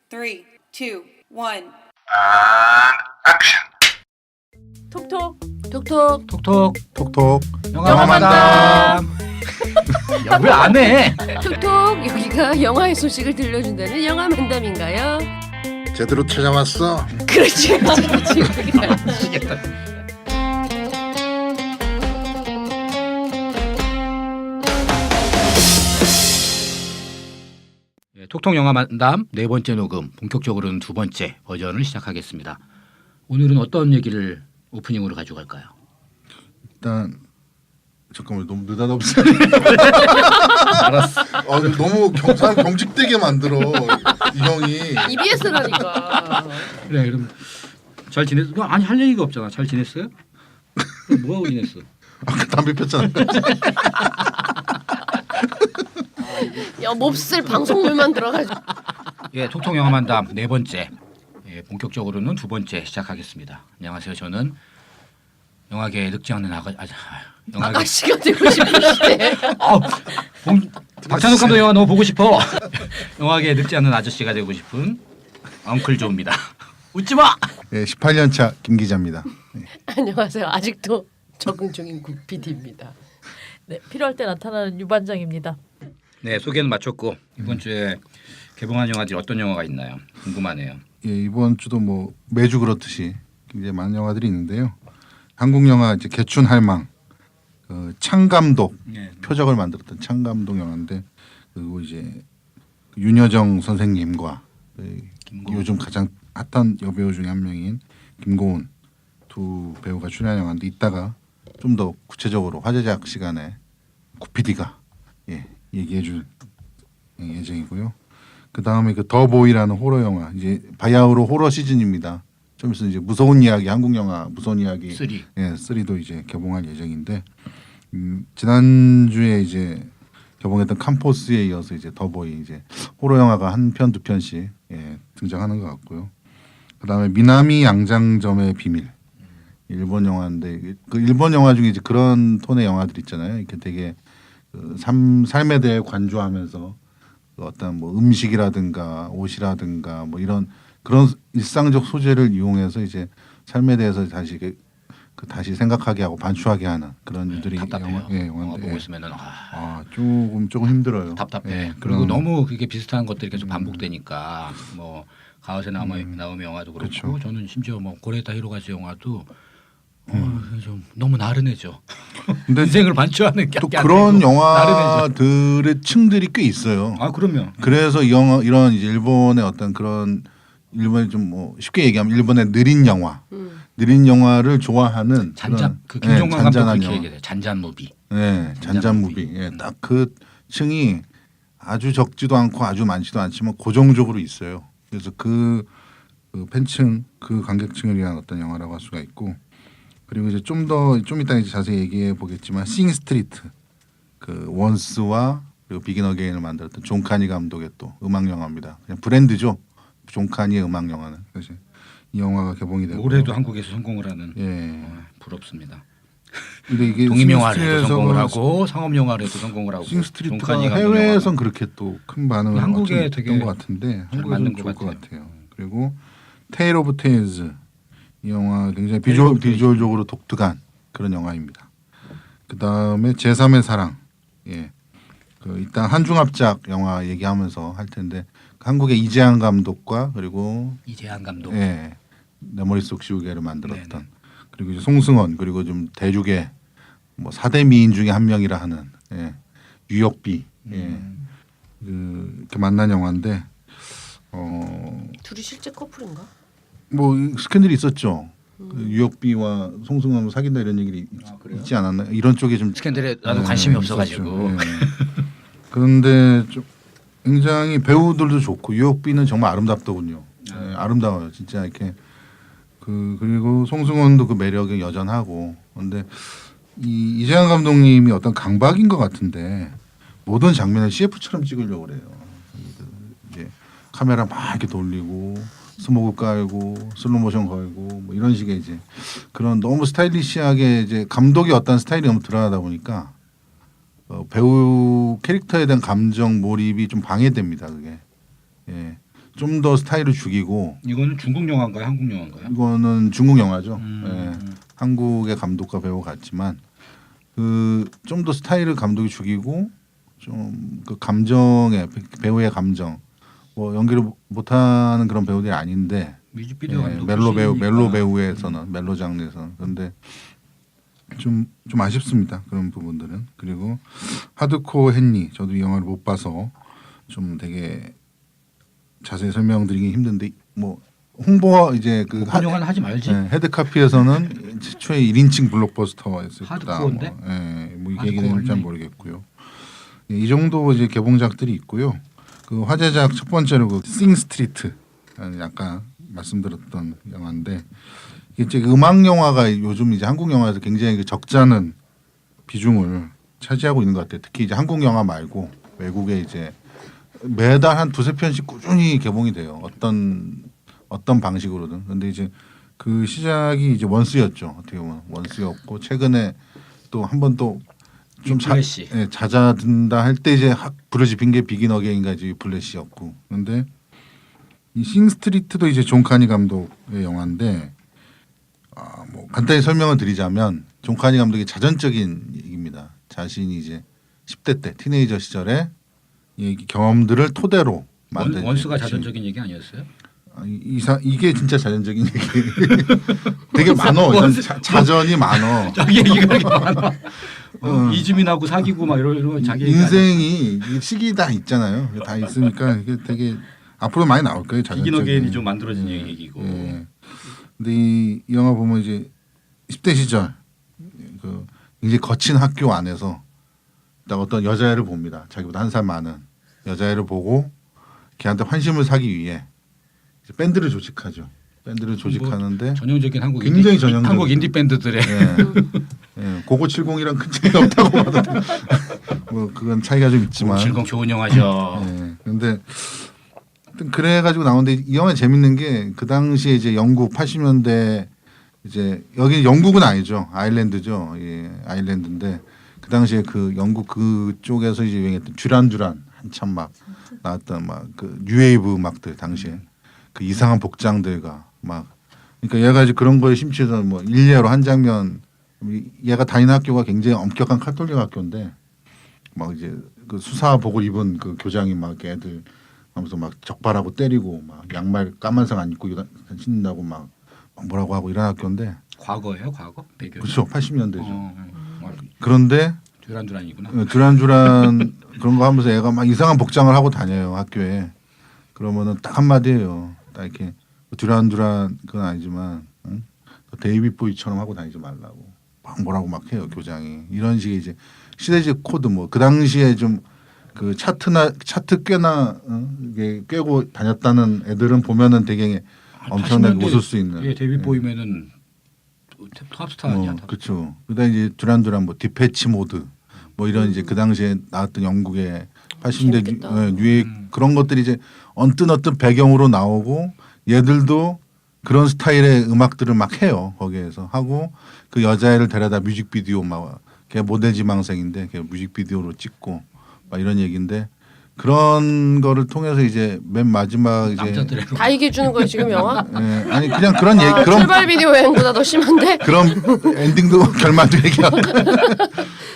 3, 2, 1. 톡톡 톡톡 톡톡 톡톡 영화마담. 야, 왜 안 해? 톡톡 여기가 영화의 소식을 들려준다는 영화 만담인가요? 제대로 찾아왔어. 그렇지. 톡톡 영화만담 네 번째 녹음, 본격적으로는 두 번째 버전을 시작하겠습니다. 오늘은 어떤 얘기를 오프닝으로 가져갈까요? 일단 잠깐만 너무 느닷없이. 알았어. 너무 사람 경직되게 만들어 이 형이. EBS라니까. 그래, 그럼 잘 지냈어? 아니 할 얘기가 없잖아. 잘 지냈어요? 뭐 하고 지냈어? 아까 담배 폈잖아. 야 몹쓸 방송물만 들어가지고. 예, 톡톡 영화만담 네 번째. 예, 본격적으로는 두 번째 시작하겠습니다. 안녕하세요. 저는 영화계에 늙지 않는 아가씨가 되고 싶으시대. 박찬욱 감독 영화 너무 보고 싶어. 영화계에 늙지 않는 아저씨가 되고 싶은 엉클 조입니다. 웃지 마. 예, 18년 차 김 기자입니다. 안녕하세요. 아직도 적응 중인 국 PD입니다. 네, 필요할 때 나타나는 유반장입니다. 네, 소개는 마쳤고 이번 주에 개봉한 영화들이 어떤 영화가 있나요? 궁금하네요. 예, 이번 주도 뭐 매주 그렇듯이 굉장히 많은 영화들이 있는데요. 한국 영화 이제 개춘 할망, 창 감독 네. 표적을 만들었던 창 감독 영화인데, 그리고 이제 윤여정 선생님과 김고은. 요즘 가장 핫한 여배우 중에 한 명인 김고은 두 배우가 출연한 영화인데, 이따가 좀 더 구체적으로 화제작 시간에 구피디가 얘기해줄 예정이고요. 그 다음에 그 더보이라는 호러 영화, 이제 바야흐로 호러 시즌입니다. 좀 있으면 이제 무서운 이야기, 한국 영화 무서운 이야기 3. 3도 이제 개봉할 예정인데, 지난주에 이제 개봉했던 캄포스에 이어서 이제 더보이 이제 호러 영화가 한 편 두 편씩 등장하는 것 같고요. 그다음에 미나미 양장점의 비밀, 일본 영화인데, 그 일본 영화 중에 이제 그런 톤의 영화들 있잖아요. 이렇게 되게 삶에 대해 관조하면서 어떤 뭐 음식이라든가 옷이라든가 뭐 이런 그런 일상적 소재를 이용해서 이제 삶에 대해서 다시 다시 생각하게 하고 반추하게 하는 그런 일들이 답답해요. 영화 영화인데, 보고 있으면은 조금 힘들어요. 답답해. 예, 그리고 그런 너무 그게 비슷한 것들이 계속 반복되니까 뭐 가오세 나오미 영화도 그렇고, 그렇죠. 저는 심지어 뭐 고레타 히로가즈 영화도 좀 너무 나른해져. 근데 인생을 반추하는 게 또 안 그런 되고 나른해져. 영화들의 층들이 꽤 있어요. 그럼요. 그래서 이런 이제 일본의 어떤 그런, 일본의 좀 뭐 쉽게 얘기하면 일본의 느린 영화, 느린 영화를 좋아하는 잔잔, 그런, 그 김종관 감독 잔잔한 그렇게 영화. 얘기해. 잔잔 무비. 네, 잔잔 무비. 딱 그 층이 아주 적지도 않고 아주 많지도 않지만 고정적으로 있어요. 그래서 그 팬층, 그 관객층을 위한 어떤 영화라고 할 수가 있고, 그리고 이제 좀 이따 이제 자세히 얘기해 보겠지만, 싱 스트리트, 그 원스와 그리고 비긴 어게인을 만들었던 존 카니 감독의 또 음악 영화입니다. 그냥 브랜드죠. 존 카니의 음악 영화는. 그래서 이 영화가 개봉이 되고, 올해도 한국에서 성공을 하는. 예. 부럽습니다. 근데 이게 독립 영화를 해도 성공을 싱스트리트에서는- 하고 상업 영화를 해도 성공을 하고. 존 싱스트리트가 카니 감독 해외에선 영화는 그렇게 또 큰 반응을 한국에 얻지 되게 못했던 것 같은데, 잘 한국에서는 만든 좋을 것 것 같아요. 같아요. 그리고 테일 오브 테일즈, 이 영화 굉장히 테일 오브 테일즈. 비주얼적으로 독특한 그런 영화입니다. 그 다음에 제3의 사랑, 일단 한중합작 영화 얘기하면서 할 텐데, 한국의 이재한 감독과 그리고 이재한 감독. 내 머릿속 지우개를 만들었던, 네네. 그리고 이제 송승헌, 그리고 좀 대륙의 뭐 4대 미인 중에 한 명이라 하는 유역비, 이렇게 만난 영화인데, 둘이 실제 커플인가? 뭐 스캔들이 있었죠. 그 유역비와 송승헌 사귄다 이런 얘기를 있지 않았나요? 이런 쪽에 좀 스캔들에 나도 관심이 있었죠. 없어가지고. 그런데 좀 굉장히 배우들도 좋고, 유역비는 정말 아름답더군요. 아름다워요, 진짜. 이렇게 그리고 송승헌도 그 매력이 여전하고. 그런데 이재한 감독님이 어떤 강박인 것 같은데, 모든 장면을 CF처럼 찍으려고 그래요. 이제 카메라 막 이렇게 돌리고 스모그 깔고 슬로모션 걸고 뭐 이런 식의 이제 그런 너무 스타일리시하게, 이제 감독의 어떤 스타일이 너무 드러나다 보니까 배우 캐릭터에 대한 감정 몰입이 좀 방해됩니다. 그게 좀 더 스타일을 죽이고 이거는 중국 영화인가요? 한국 영화인가요? 이거는 중국 영화죠. 예. 한국의 감독과 배우 같지만 그 좀 더 스타일을 감독이 죽이고 좀 그 감정의 배우의 감정 뭐 연기를 못하는 그런 배우들이 아닌데 뮤직비디오 감독 멜로 배우에서는 멜로 장르에서는 그런데 좀 아쉽습니다 그런 부분들은. 그리고 하드코어 헨리 저도 이 영화를 못 봐서 좀 되게 자세히 설명드리기 힘든데 뭐 홍보 이제 그 영화는 하지 말지. 헤드카피에서는 최초의 1인칭 블록버스터였을 거다. 하드코어인데? 뭐 이게 하드코어 얘기는 잘 헨리. 모르겠고요. 이 정도 이제 개봉작들이 있고요. 그 화제작 첫 번째로 그 싱 스트리트 아까 말씀드렸던 영화인데 이게 음악 영화가 요즘 이제 한국 영화에서 굉장히 그 적잖은 비중을 차지하고 있는 것 같아요. 특히 이제 한국 영화 말고 외국에 이제 매달 한 두세 편씩 꾸준히 개봉이 돼요. 어떤 방식으로든. 근데 이제 그 시작이 이제 원스였죠. 어떻게 보면 원스였고 최근에 또 한 번 또 좀 플래시. 잦아든다 할 때 이제 불을 지핀 게 비긴 어게인가 이제 플래시였고. 그런데 이 싱스트리트도 이제 존 카니 감독의 영화인데 뭐 간단히 설명을 드리자면 존 카니 감독의 자전적인 얘기입니다. 자신이 이제 10대 때 티네이저 시절에 이 경험들을 토대로 만든 원스가 자전적인 얘기 아니었어요? 이게 진짜 자전적인 얘기. 되게 많어. 자전이 많어. 자기 얘기가 이렇게 많아. 이주민하고 사귀고 막 이런 자기 얘기 인생이 시기 다 있잖아요. 다 있으니까 이게 되게 앞으로 많이 나올 거예요. 비긴 어게인이 좀 만들어진 얘기고. 예. 근데 이 영화 보면 이제 10대 시절 그 굉장히 거친 학교 안에서 딱 어떤 여자애를 봅니다. 자기보다 한 살 많은 여자애를 보고 걔한테 환심을 사기 위해 이제 밴드를 조직하죠. 밴드를 조직하는데 전형적인 굉장히 전형적인 한국 인디 밴드들의 고고 70이랑 큰 차이가 없다고 봐도 돼요. 뭐 그건 차이가 좀 있지만 70 좋은 영화죠. 그런데 그래가지고 나오는데 이 영화 재밌는 게 그 당시에 이제 영국 80년대 이제 여기 영국은 아니죠. 아일랜드죠. 예, 아일랜드인데 그 당시에 그 영국 그쪽에서 이제 유행했던 듀란 한참 막 나왔던 막 그 뉴웨이브 음악들 당시에 그 이상한 복장들과 막 그러니까 얘가 이제 그런 거에 심취해서 뭐 일례로 한 장면 얘가 다니는 학교가 굉장히 엄격한 카톨릭 학교인데 막 이제 그 수사복을 입은 그 교장이 막 애들 하면서 막 적발하고 때리고 막 양말 까만색 안 입고 신는다고 막 뭐라고 하고 이런 학교인데 과거예요, 과거? 배경. 그렇죠. 80년대죠. 그런데 듀란이구나. 듀란 그런 거 하면서 애가 막 이상한 복장을 하고 다녀요 학교에. 그러면은 딱 한마디예요. 딱 이렇게 듀란 그건 아니지만 데이빗 보이처럼 하고 다니지 말라고 막 뭐라고 막 해요 교장이. 이런 식의 이제 시대적 코드 뭐 그 당시에 좀 그 차트 꽤나 이게 꿰고 다녔다는 애들은 보면은 되게 엄청나게 웃을 수 있는. 예, 데이빗 보이면은 톱스타 아니야. 그렇죠. 그다음 이제 듀란 뭐 디패치 모드 뭐 이런 이제 그 당시에 나왔던 영국의 80년대 뉴에 그런 것들이 이제 어떤 배경으로 나오고 얘들도 그런 스타일의 음악들을 막 해요. 거기에서 하고 그 여자애를 데려다 뮤직비디오 막 걔 모델 지망생인데 걔 뮤직비디오로 찍고 막 이런 얘기인데 그런 거를 통해서 이제 맨 마지막 이제 다 얘기해 주는 거예요 지금 영화? 예, 아니 그냥 그런 얘기 그런 출발 비디오 여행보다 더 심한데? 그런 엔딩도 결말도 얘기하고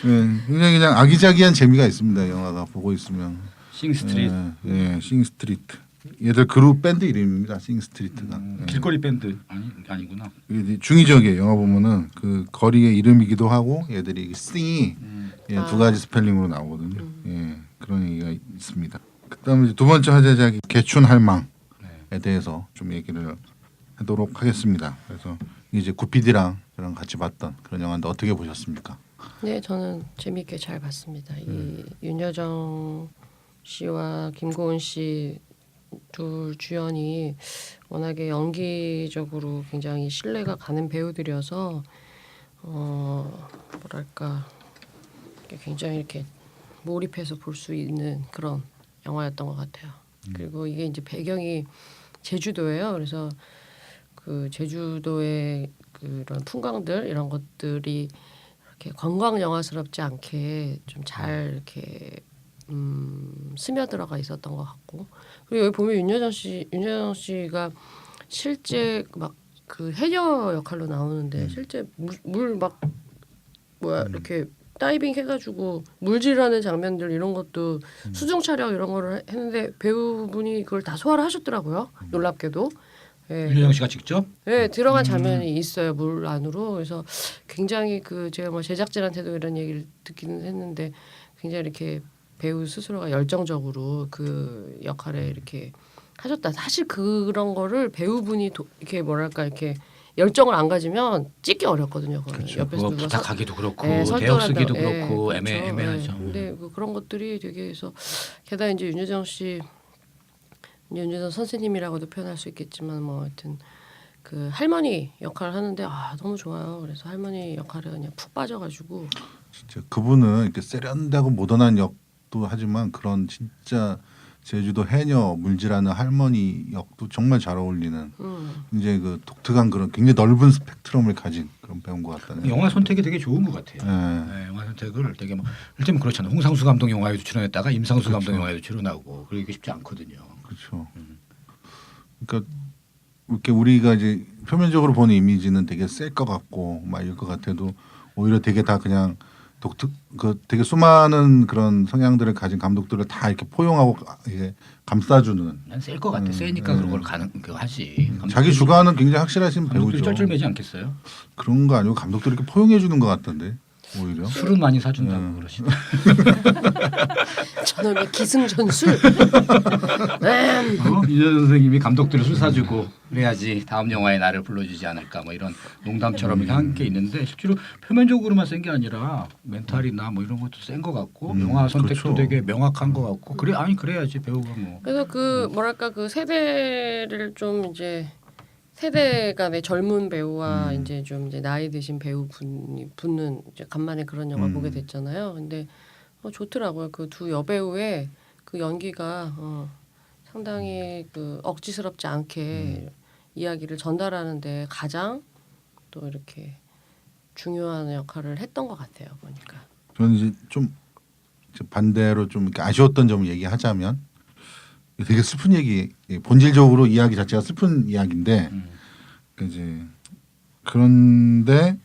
예, 그냥 아기자기한 재미가 있습니다. 영화가 보고 있으면. 싱스트리트. 예, 싱스트리트. 얘들 그룹 밴드 이름입니다. 싱스트리트가. 길거리 밴드 아니구나. 이게 중의적이에요. 영화 보면은 그 거리의 이름이기도 하고 얘들이 싱이 예, 두 가지 스펠링으로 나오거든요. 예, 그런 얘기가 있습니다. 그다음에 이제 두 번째 화제작이 개춘 할망에 대해서 좀 얘기를 하도록 하겠습니다. 그래서 이제 구피디랑 저랑 같이 봤던 그런 영화인데 어떻게 보셨습니까? 네, 저는 재미있게 잘 봤습니다. 이 윤여정 씨와 김고은 씨 둘 주연이 워낙에 연기적으로 굉장히 신뢰가 가는 배우들이어서 뭐랄까 굉장히 이렇게 몰입해서 볼 수 있는 그런 영화였던 것 같아요. 그리고 이게 이제 배경이 제주도예요. 그래서 그 제주도의 그런 풍광들 이런 것들이 이렇게 관광 영화스럽지 않게 좀 잘 이렇게 스며들어가 있었던 것 같고 그리고 여기 보면 윤여정 씨가 실제 막 그 해녀 역할로 나오는데 실제 물 막 뭐야 이렇게 다이빙 해가지고 물질하는 장면들 이런 것도 수중 촬영 이런 거를 했는데 배우분이 그걸 다 소화를 하셨더라고요. 놀랍게도. 예. 윤여정 씨가 직접? 네, 들어간 장면이 있어요 물 안으로. 그래서 굉장히 그 제가 뭐 제작진한테도 이런 얘기를 듣기는 했는데 굉장히 이렇게 배우 스스로가 열정적으로 그 역할에 이렇게 하셨다. 사실 그런 거를 배우분이 이렇게 뭐랄까 이렇게 열정을 안 가지면 찍기 어렵거든요. 그렇죠. 옆에서 그거 누가 부탁하기도 그렇고 네, 대역 쓰기도 설득한다고. 그렇고 네, 그렇죠. 애매하죠. 네. 근데 그런 것들이 되게 해서 게다가 이제 윤여정 선생님이라고도 표현할 수 있겠지만 뭐 하여튼 그 할머니 역할을 하는데 너무 좋아요. 그래서 할머니 역할에 그냥 푹 빠져가지고 진짜 그분은 이렇게 세련되고 모던한 역도 하지만 그런 진짜 제주도 해녀 물질하는 할머니 역도 정말 잘 어울리는 굉장히 그 독특한 그런 굉장히 넓은 스펙트럼을 가진 그런 배우인 것 같다는. 영화 선택이 되게 좋은 것 같아요. 네, 영화 선택을 되게 뭐 일단 그렇잖아요. 홍상수 감독 영화에도 출연했다가 임상수 그렇죠. 감독 영화에도 출연하고 그러기 쉽지 않거든요. 그렇죠. 그러니까 이렇게 우리가 이제 표면적으로 보는 이미지는 되게 셀 것 같고 막 이럴 것 같아도 오히려 되게 다 그냥 되게 수많은 그런 성향들을 가진 감독들을 다 이렇게 포용하고 이게 감싸주는. 난 셀 것 같아. 세니까 그런 걸 그거 하지. 자기 주관은 굉장히 확실하신 감독들이 배우죠. 쩔쩔매지 않겠어요? 그런 거 아니고 감독들이 이렇게 포용해 주는 것 같던데 오히려. 술은 많이 사준다고 그러시네. 저놈의 기승전술. 이재 선생님이 감독들을 술 사주고 그래야지 다음 영화에 나를 불러주지 않을까 뭐 이런 농담처럼 이렇게 한 게 있는데 실제로 표면적으로만 센 게 아니라 멘탈이나 뭐 이런 것도 센 것 같고 영화 선택도 그렇죠. 되게 명확한 것 같고 그래야지 배우가 뭐. 그래서 그 뭐랄까 그 세대를 좀 이제 세대 간의 젊은 배우와 이제 좀 이제 나이 드신 배우분이 붙는 이제 간만에 그런 영화 보게 됐잖아요. 근데 좋더라고요. 그 두 여배우의 그 연기가 상당히 그 억지스럽지 않게 이야기를 전달하는데 가장 또 이렇게 중요한 역할을 했던 것 같아요. 보니까. 저는 이제 좀 이제 반대로 좀 이렇게 아쉬웠던 점을 얘기하자면 되게 슬픈 얘기, 본질적으로 이야기 자체가 슬픈 이야기인데 이제 그런데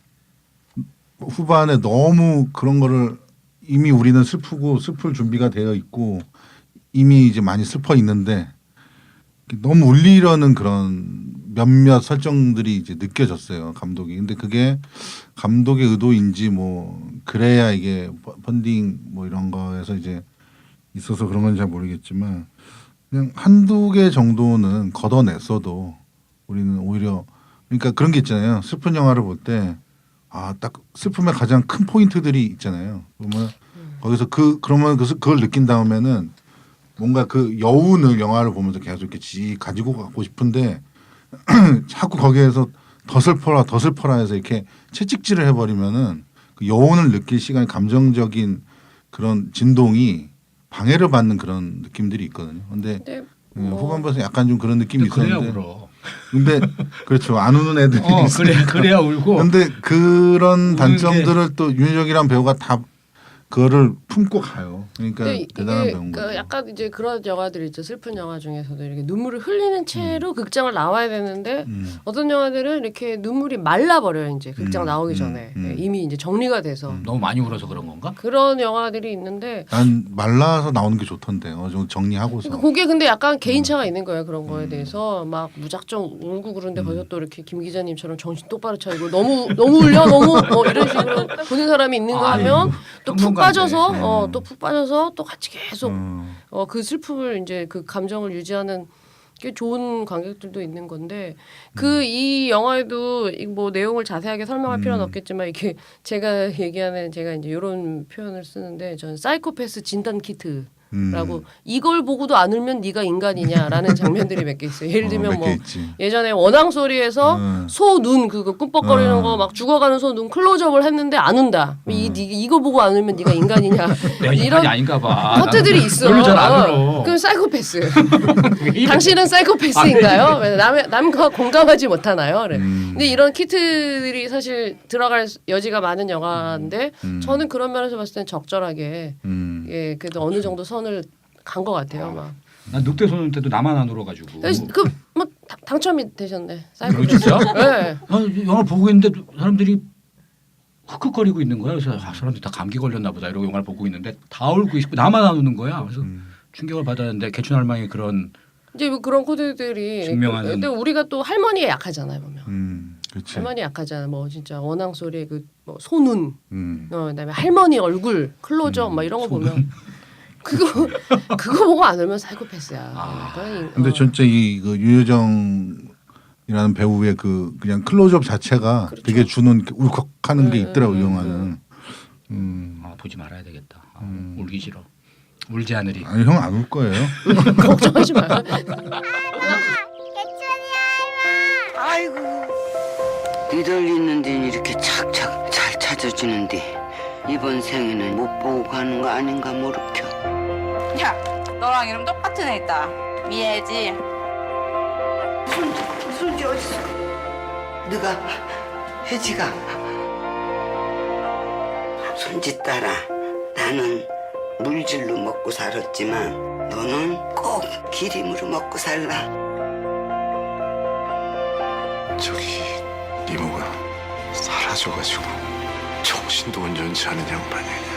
후반에 너무 그런 거를 이미 우리는 슬프고 슬플 준비가 되어 있고 이미 이제 많이 슬퍼 있는데 너무 울리려는 그런 몇몇 설정들이 이제 느껴졌어요 감독이. 근데 그게 감독의 의도인지 뭐 그래야 이게 펀딩 뭐 이런 거에서 이제 있어서 그런 건지 잘 모르겠지만 그냥 한두 개 정도는 걷어냈어도 우리는 오히려 그러니까 그런 게 있잖아요. 슬픈 영화를 볼 때 딱 슬픔의 가장 큰 포인트들이 있잖아요. 그러면 거기서 그러면 그걸 느낀 다음에는 뭔가 그 여운을 영화를 보면서 계속 이렇게 가지고 가고 싶은데 자꾸 거기에서 더 슬퍼라 해서 이렇게 채찍질을 해버리면은 그 여운을 느낄 시간, 감정적인 그런 진동이 방해를 받는 그런 느낌들이 있거든요. 근데 후반부에서 약간 좀 그런 느낌이 그래야 있었는데. 울어. 근데 그렇죠. 안 우는 애들이 있어요. 그래야 울고. 근데 그런 울게. 단점들을 또 윤여정이란 배우가 다 그거를 품고 가요. 그러니까 대단한 배우인 거죠. 약간 이제 그런 영화들 있죠. 슬픈 영화 중에서도 이렇게 눈물을 흘리는 채로 극장을 나와야 되는데 어떤 영화들은 이렇게 눈물이 말라버려요. 이제 극장 나오기 전에 이미 이제 정리가 돼서 너무 많이 울어서 그런 건가? 그런 영화들이 있는데 난 말라서 나오는 게 좋던데 어느 정도 정리하고서. 그러니까 그게 근데 약간 개인차가 있는 거예요. 그런 거에 대해서 막 무작정 울고 그런데 거기서 또 이렇게 김 기자님처럼 정신 똑바로 차리고 너무 울려 너무 이런 식으로 보는 사람이 있는 거 하면 또 푹 빠져서 또 푹 빠져서 또 같이 계속 그 슬픔을 이제 그 감정을 유지하는 게 좋은 관객들도 있는 건데 이 영화에도 뭐 내용을 자세하게 설명할 필요는 없겠지만 이게 제가 이제 이런 표현을 쓰는데 저는 사이코패스 진단 키트. 라고 이걸 보고도 안 울면 네가 인간이냐라는 장면들이 몇 개 있어요. 예를 들면 뭐 예전에 원앙 소리에서 소 눈 그거 꿈뻑거리는 거 막 죽어가는 소 눈 클로즈업을 했는데 안 운다. 이거 보고 안 울면 네가 인간이냐. 내가 인간이 아닌가 봐. 허트들이 있어. 별로 잘 안 울어. 그럼 사이코패스. 당신은 사이코패스인가요? 남과 공감하지 못하나요? 그래. 근데 이런 키트들이 사실 들어갈 여지가 많은 영화인데 저는 그런 면에서 봤을 땐 적절하게 예, 그래도 어느 정도 선을 간 것 같아요. 막. 난 늑대 손 때도 나만 안 울어가지고. 그뭐 당첨이 되셨네. 진짜? 네. 영화를 보고 있는데 사람들이 흑흑거리고 있는 거야. 그래서 사람들이 다 감기 걸렸나 보다 이러고 영화를 보고 있는데 다 울고 있고 나만 안 우는 거야. 그래서 충격을 받았는데 개춘할망이 그런 이제 뭐 그런 코드들이 증명하는. 근데 우리가 또 할머니에 약하잖아요 보면. 그렇지. 할머니 약하잖아. 뭐 진짜 원앙 소리의 그뭐 소눈, 음. 그다음에 할머니 얼굴 클로즈업 막 이런 거 보면 그거 보고 안 울면 사이코패스야. 근데 진짜 이그 유여정이라는 배우의 그 그냥 클로즈업 자체가 그렇죠. 되게 주는 울컥하는 게 있더라고 이 영화는. 보지 말아야 되겠다. 울기 싫어. 울지 않으리. 아니 형 안 울 거예요. 걱정하지 마요. 아이고 니들 있는 데는 이렇게 착착 잘 찾아주는데 이번 생에는 못 보고 가는 거 아닌가 모르켜. 야, 너랑 이름 똑같은 애 있다. 미애지. 손지 어딨어? 누가? 혜지가. 손지 따라 나는 물질로 먹고 살았지만 너는 꼭 기림으로 먹고 살라. 저기 이모가 사라져가지고 정신도 온전치 않은 양반이 아니야.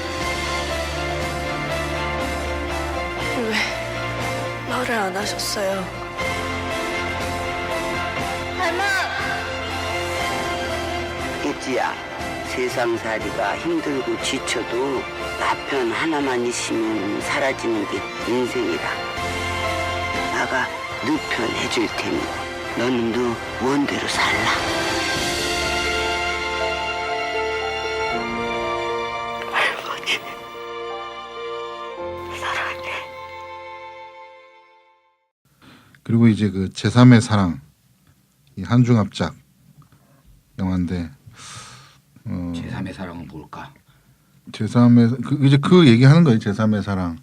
왜 말을 안 하셨어요? 혜지야, 세상살이가 힘들고 지쳐도 나편 하나만 있으면 사라지는 게 인생이라. 나가 너 편 해줄 테니 너는 너 원대로 살라. 할머니 사랑해. 그리고 이제 그 제3의 사랑 이 한중합작 영화인데 제3의 사랑은 뭘까? 제3의 이제 그 얘기하는 거예요. 제3의 사랑,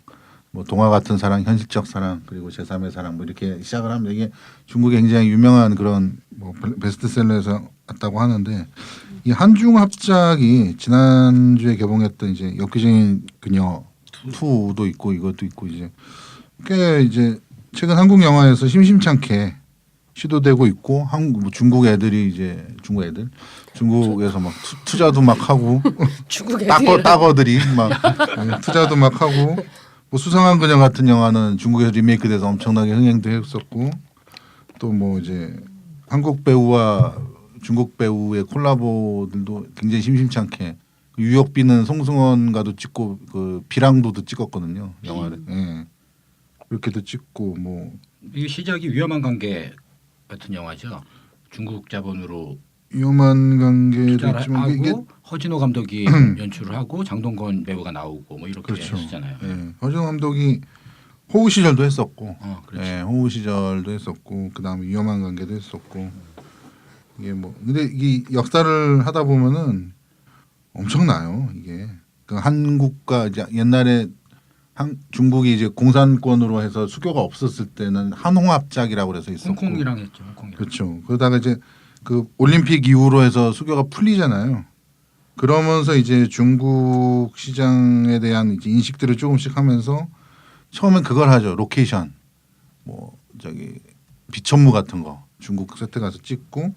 뭐 동화 같은 사랑, 현실적 사랑, 그리고 제3의 사랑 뭐 이렇게 시작을 하면 이게 중국에 굉장히 유명한 그런 뭐 베스트셀러에서 왔다고 하는데 이 한중합작이 지난주에 개봉했던 이제 엽기적인 그녀 2도 있고 이것도 있고 이제 꽤 이제 최근 한국 영화에서 심심찮게 시도되고 있고 한국 뭐 중국 애들이 이제 중국에서 막 투자도 막 하고 중국 애들이 따거들이 막 투자도 막 하고 뭐 수상한 그녀 같은 영화는 중국에서 리메이크돼서 엄청나게 흥행도 했었고 또 뭐 이제 한국 배우와 중국 배우의 콜라보들도 굉장히 심심찮게 유혁비는 송승헌과도 찍고 그 비랑도도 찍었거든요 영화를. 예. 그렇게도 찍고 뭐 이 시작이 위험한 관계 같은 영화죠. 중국 자본으로 위험한 관계도 투자를 있지만 이게 하고 허진호 감독이 연출을 하고 장동건 배우가 나오고 뭐 이렇게 그렇죠. 했잖아요. 예. 허진호 감독이 호우 시절도 했었고, 그렇죠. 예, 호우 시절도 했었고, 그 다음에 위험한 관계도 했었고, 이게 뭐 근데 이 역사를 하다 보면은 엄청나요. 이게 그 한국과 이제 옛날에 중국이 이제 공산권으로 해서 수교가 없었을 때는 한홍합작이라고 해서 있었고, 홍콩이랑 했죠. 홍콩이랑. 그렇죠. 그러다가 이제 그 올림픽 이후로 해서 수교가 풀리잖아요. 그러면서 이제 중국 시장에 대한 이제 인식들을 조금씩 하면서 처음엔 그걸 하죠. 로케이션, 뭐 저기 비천무 같은 거 중국 세트 가서 찍고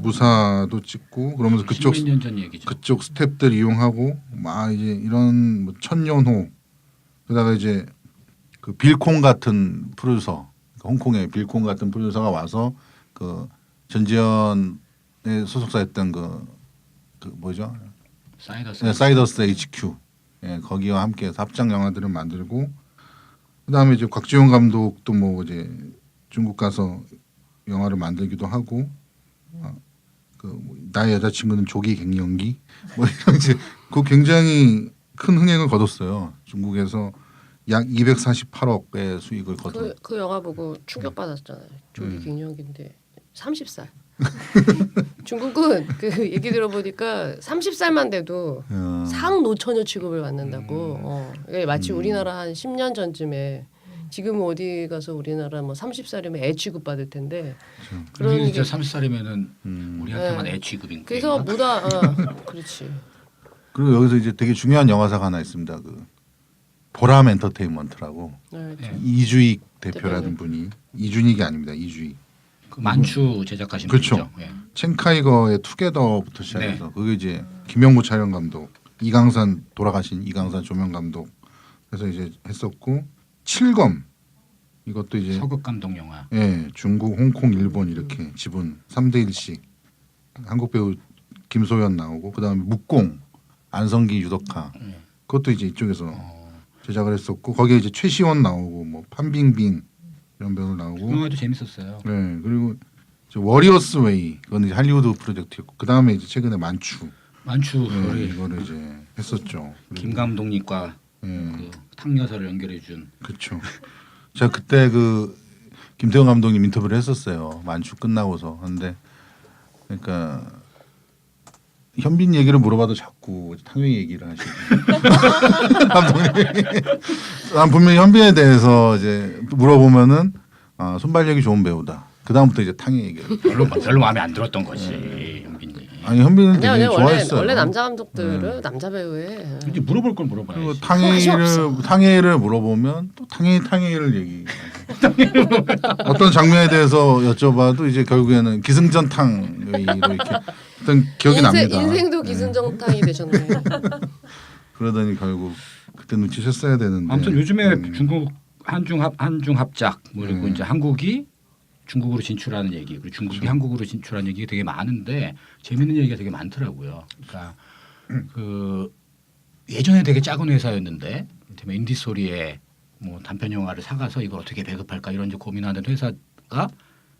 무사도 찍고 그러면서 그쪽 10몇 년 전 얘기죠. 그쪽 스탭들 이용하고 막 이제 이런 뭐 천년호 그러다가 이제 그 빌콩 같은 프로듀서 홍콩의 빌콩 같은 프로듀서가 와서 그 전지현의 소속사였던 그 뭐죠? 사이더스 HQ 거기와 함께 합작 영화들을 만들고 그다음에 이제 곽지용 감독도 뭐 이제 중국 가서 영화를 만들기도 하고 그 나의 여자친구는 조기 갱년기 뭐 이런 이제 그 굉장히 큰 흥행을 거뒀어요. 중국에서 약 248억의 수익을 거둔. 그 영화 보고 충격받았잖아요. 조기 갱년기인데 30살. 중국은 그 얘기 들어보니까 30살만 돼도 상노처녀 취급을 받는다고. 이게 마치 우리나라 한 10년 전쯤에 지금 어디 가서 우리나라 뭐 30살이면 애 취급 받을 텐데. 그런 진짜 30살이면은 우리한테만 애 취급인. 그래서 그렇지. 그리고 여기서 이제 되게 중요한 영화사가 하나 있습니다. 그 보람 엔터테인먼트라고 네. 네. 이주익 대표라는 분이 이준익이 아닙니다. 이주익. 그 만추 제작하신 그렇죠. 분이죠. 예. 첸카이거의 투게더부터 시작해서 그게 이제 김영구 촬영 감독, 이강산 돌아가신 이강산 조명 감독 그래서 이제 했었고 칠검 이것도 이제 서극 감독 영화. 예, 중국, 홍콩, 일본 이렇게 지분 3대 1씩 한국 배우 김소연 나오고 그다음에 묵공 안성기 유덕화 그것도 이제 이쪽에서 제작을 했었고 거기에 이제 최시원 나오고 뭐 판빙빙 이런 배우 나오고 그 영화도 재밌었어요. 네 그리고 이제 워리어스 웨이 그건 이제 할리우드 프로젝트였고 그 다음에 이제 최근에 만추 만추 네, 이거를 이제 했었죠. 김 감독님과 예, 그 탕여사를 연결해 준. 그렇죠. 제가 그때 그 김태형 감독님 인터뷰를 했었어요. 만추 끝나고서. 근데 그러니까 현빈 얘기를 물어봐도 자꾸 탕웨이 얘기를 하시고 감독님이 난 분명히 현빈에 대해서 이제 물어보면은 아, 손발력이 좋은 배우다. 그 다음부터 이제 탕웨이 얘기를. 별로 마음에 안 들었던 거지 현빈이. 아니 현빈은 되게 아니요, 좋아했어요. 원래 남자 감독들은 남자 배우에 이제 물어볼 걸 그리고 물어봐야지. 탕웨이를 물어보면 또 탕웨이를 얘기. 어떤 장면에 대해서 여쭤봐도 이제 결국에는 기승전탕으로 이렇게 어떤 기억이 납니다. 인생도 기승전탕이 되셨네. 그러더니 결국 그때 눈치챘어야 되는데. 아무튼 요즘에 중국 한중 합작 뭐 그리고 이제 한국이 중국으로 진출하는 얘기 그리고 중국이 그렇죠. 한국으로 진출하는 얘기가 되게 많은데 재밌는 얘기가 되게 많더라고요. 그러니까 그 예전에 되게 작은 회사였는데 이를테면 인디소리에 뭐 단편 영화를 사가서 이걸 어떻게 배급할까 이런 이제 고민하는 회사가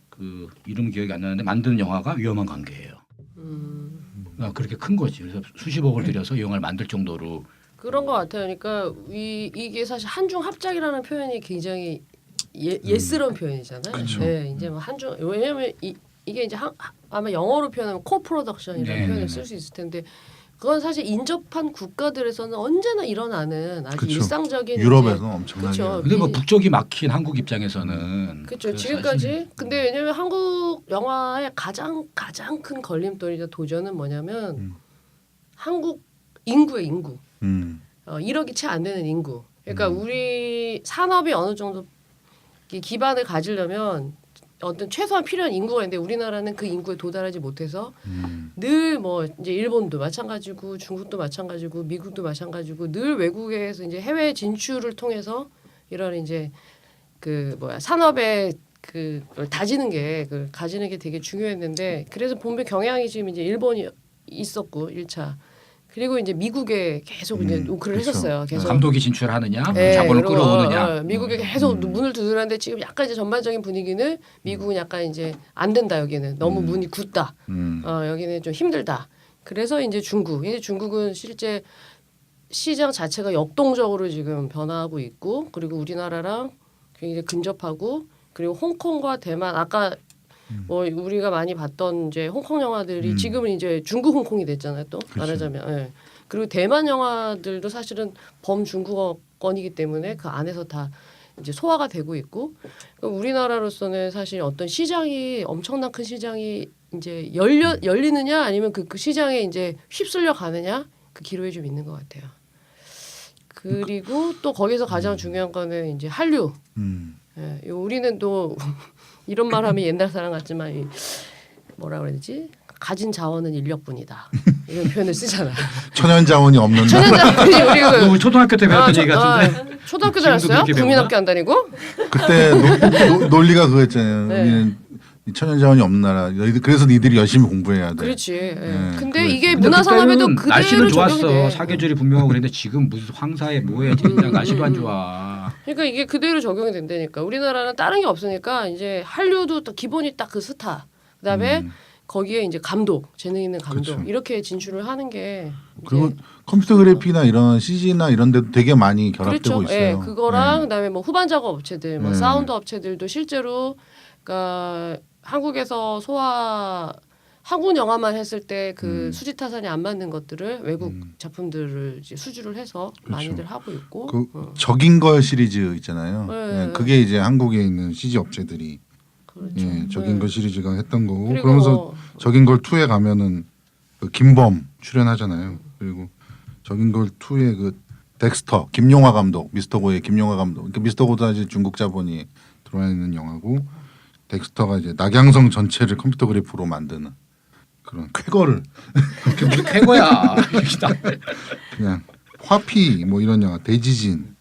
그 이름 기억이 안 나는데 만드는 영화가 위험한 관계예요. 그러니까 그렇게 큰 거지. 그래서 수십억을 들여서 이 영화를 만들 정도로 그런 것 같아요. 그러니까 이게 사실 한중 합작이라는 표현이 굉장히 예스러운 표현이잖아요. 그쵸. 네, 이제 뭐 한중 왜냐하면 이게 이제 아마 영어로 표현하면 코프로덕션이라는 네, 표현을 네, 쓸 수 있을 텐데 그건 사실 인접한 국가들에서는 언제나 일어나는 아주 그쵸. 일상적인 유럽에서 엄청나게. 그쵸. 근데 뭐 북적이 막힌 한국 입장에서는 그렇죠. 그 지금까지. 사실 근데 왜냐면 한국 영화의 가장 큰 걸림돌이자 도전은 뭐냐면 한국 인구의 인구. 1억이 채 안 되는 인구. 그러니까 우리 산업이 어느 정도 기반을 가지려면 어떤 최소한 필요한 인구가 있는데 우리나라는 그 인구에 도달하지 못해서 늘 뭐 이제 일본도 마찬가지고 중국도 마찬가지고 미국도 마찬가지고 늘 외국에서 이제 해외 진출을 통해서 이런 이제 그 뭐야 산업의 그걸 다지는 게 그걸 가지는 게 되게 중요했는데 그래서 본배 경향이 지금 이제 일본이 있었고 1차 그리고 이제 미국에 계속 이제 노크를 그쵸. 했었어요. 계속 감독이 진출하느냐, 예, 자본을 그리고, 끌어오느냐. 미국에 계속 문을 두드렸는데 지금 약간 이제 전반적인 분위기는 미국은 약간 이제 안 된다 여기는 너무 문이 굳다. 여기는 좀 힘들다. 그래서 이제 중국은 실제 시장 자체가 역동적으로 지금 변화하고 있고 그리고 우리나라랑 굉장히 근접하고 그리고 홍콩과 대만 아까 뭐 우리가 많이 봤던 이제 홍콩 영화들이 지금은 이제 중국 홍콩이 됐잖아요. 또 말하자면 예. 그리고 대만 영화들도 사실은 범중국어권이기 때문에 그 안에서 다 이제 소화가 되고 있고 그러니까 우리나라로서는 사실 어떤 시장이 엄청난 큰 시장이 이제 열리느냐 아니면 그 시장에 이제 휩쓸려 가느냐 그 기로에 좀 있는 것 같아요. 그리고 또 거기서 가장 중요한 거는 이제 한류. 예, 우리는 또 이런 말하면 옛날 사람 같지만 뭐라 그래야 되지? 가진 자원은 인력뿐이다. 이런 표현을 쓰잖아. 천연 자원이 없는 나라. 천연 자원이 우리 우리 초등학교 때 배웠던 얘기 같은데. 초등학교 지금도 다녔어요? 그렇게 국민학교 안 다니고? 그때 논리가 그거였잖아요. 네. 우리는 천연 자원이 없는 나라. 그래서 니들이 열심히 공부해야 돼. 그렇지. 예. 근데 그거였죠. 이게 근데 문화 산업에도 그때는 날씨는 그대로 적용이 좋았어. 돼. 사계절이 분명하고 그랬는데 지금 무슨 황사에 뭐에 진짜 날씨도 안 좋아. 그러니까 이게 그대로 적용이 된다니까. 우리나라는 다른 게 없으니까 이제 한류도 또 기본이 딱 그 스타. 그다음에 거기에 이제 감독, 재능 있는 감독 그쵸. 이렇게 진출을 하는 게 그리고 이제 컴퓨터 그래피나 이런 CG나 이런 데도 되게 많이 결합되고 그렇죠. 있어요. 예, 그거랑 네. 그다음에 뭐 후반 작업 업체들, 뭐 네. 사운드 업체들도 실제로 그러니까 한국에서 한국 영화만 했을 때 그 수지 타산이 안 맞는 것들을 외국 작품들을 이제 수주를 해서 그렇죠. 많이들 하고 있고. 그 적인 걸 시리즈 있잖아요. 네. 예, 그게 이제 한국에 있는 CG 업체들이 그렇죠. 예, 적인 걸 시리즈가 했던 거고 그리고 그러면서 뭐 적인 걸 2에 가면은 그 김범 출연하잖아요. 그리고 적인걸 2의 그 덱스터 김용화 감독, 미스터고의 김용화 감독. 그러니까 미스터고도 이제 중국 자본이 들어와 있는 영화고 덱스터가 이제 낙양성 전체를 컴퓨터 그래프로 만드는 그런 쾌거를 그게 무슨 쾌거야. 그냥 화피 뭐 이런 영화 대지진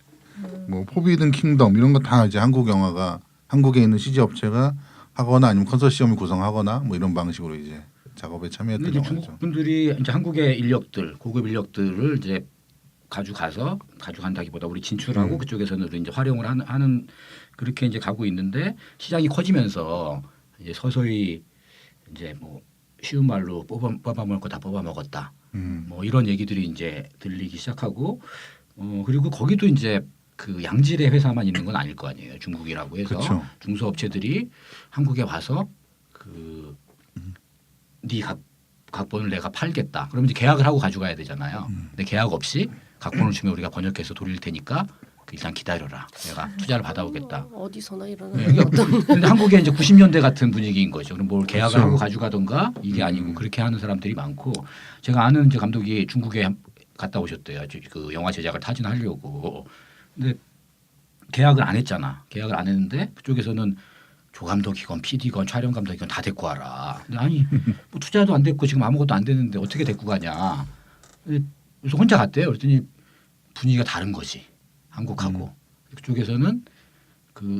뭐 포비든 킹덤 이런 거 다 이제 한국 영화가 한국에 있는 CG 업체가 하거나 아니면 컨소시엄을 구성하거나 뭐 이런 방식으로 이제 작업에 참여했던 근데 영화죠. 중국 분들이 이제 한국의 인력들, 고급 인력들을 이제 가져간다기보다 우리 진출하고 그쪽에서는 이제 활용을 하는 그렇게 이제 가고 있는데 시장이 커지면서 이제 서서히 이제 뭐 쉬운 말로 뽑아 먹을 거 다 뽑아 먹었다. 뭐 이런 얘기들이 이제 들리기 시작하고 그리고 거기도 이제 그 양질의 회사만 있는 건 아닐 거 아니에요. 중국이라고 해서 그쵸. 중소업체들이 한국에 와서 네 각본을 내가 팔겠다. 그럼 이제 계약을 하고 가져가야 되잖아요. 근데 계약 없이 각본을 주면 우리가 번역해서 돌릴 테니까 일단 기다려라. 내가 투자를 받아오겠다. 어디서나 이러는 네, 근데 한국에 이제 90년대 같은 분위기인 거죠. 그럼 뭘 계약을 그렇죠. 하고 가져가던가 이게 아니고 그렇게 하는 사람들이 많고 제가 아는 이제 감독이 중국에 갔다 오셨대요. 그 영화 제작을 타진하려고. 근데 계약을 안 했잖아. 계약을 안 했는데 그쪽에서는 조감독이건 PD건 촬영 감독이건 다 데리고 와라. 근데 아니 뭐 투자도 안 됐고 지금 아무것도 안 됐는데 어떻게 데리고 가냐. 그래서 혼자 갔대요. 그랬더니 분위기가 다른 거지. 한국하고 그쪽에서는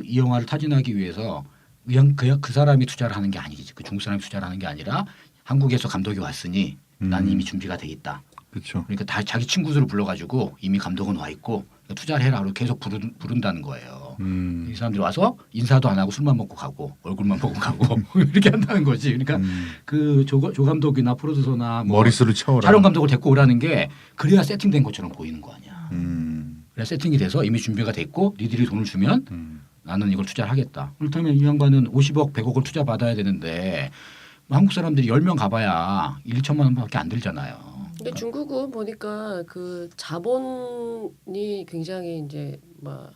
이 영화를 타진하기 위해서 그냥 그 사람이 투자를 하는 게 아니지. 그 중국 사람이 투자를 하는 게 아니라 한국에서 감독이 왔으니 나는 이미 준비가 돼 있다. 그렇죠. 그러니까 다 자기 친구들을 불러가지고 이미 감독은 와 있고 투자를 해라. 그러고 계속 부른다는 거예요. 이 사람들이 와서 인사도 안 하고 술만 먹고 가고 얼굴만 보고 가고 이렇게 한다는 거지. 그러니까 그 조 감독이나 프로듀서나 뭐 머릿수를 채워라. 촬영 감독을 데리고 오라는 게 그래야 세팅된 것처럼 보이는 거 아니야. 그래야 세팅이 돼서 이미 준비가 돼 있고 니들이 돈을 주면 나는 이걸 투자를 하겠다. 그렇다면 이 양반은 50억, 100억을 투자 받아야 되는데 뭐 한국 사람들이 10명 가봐야 1, 2천만 원밖에 안 들잖아요. 근데 중국은 보니까 그 자본이 굉장히 이제 막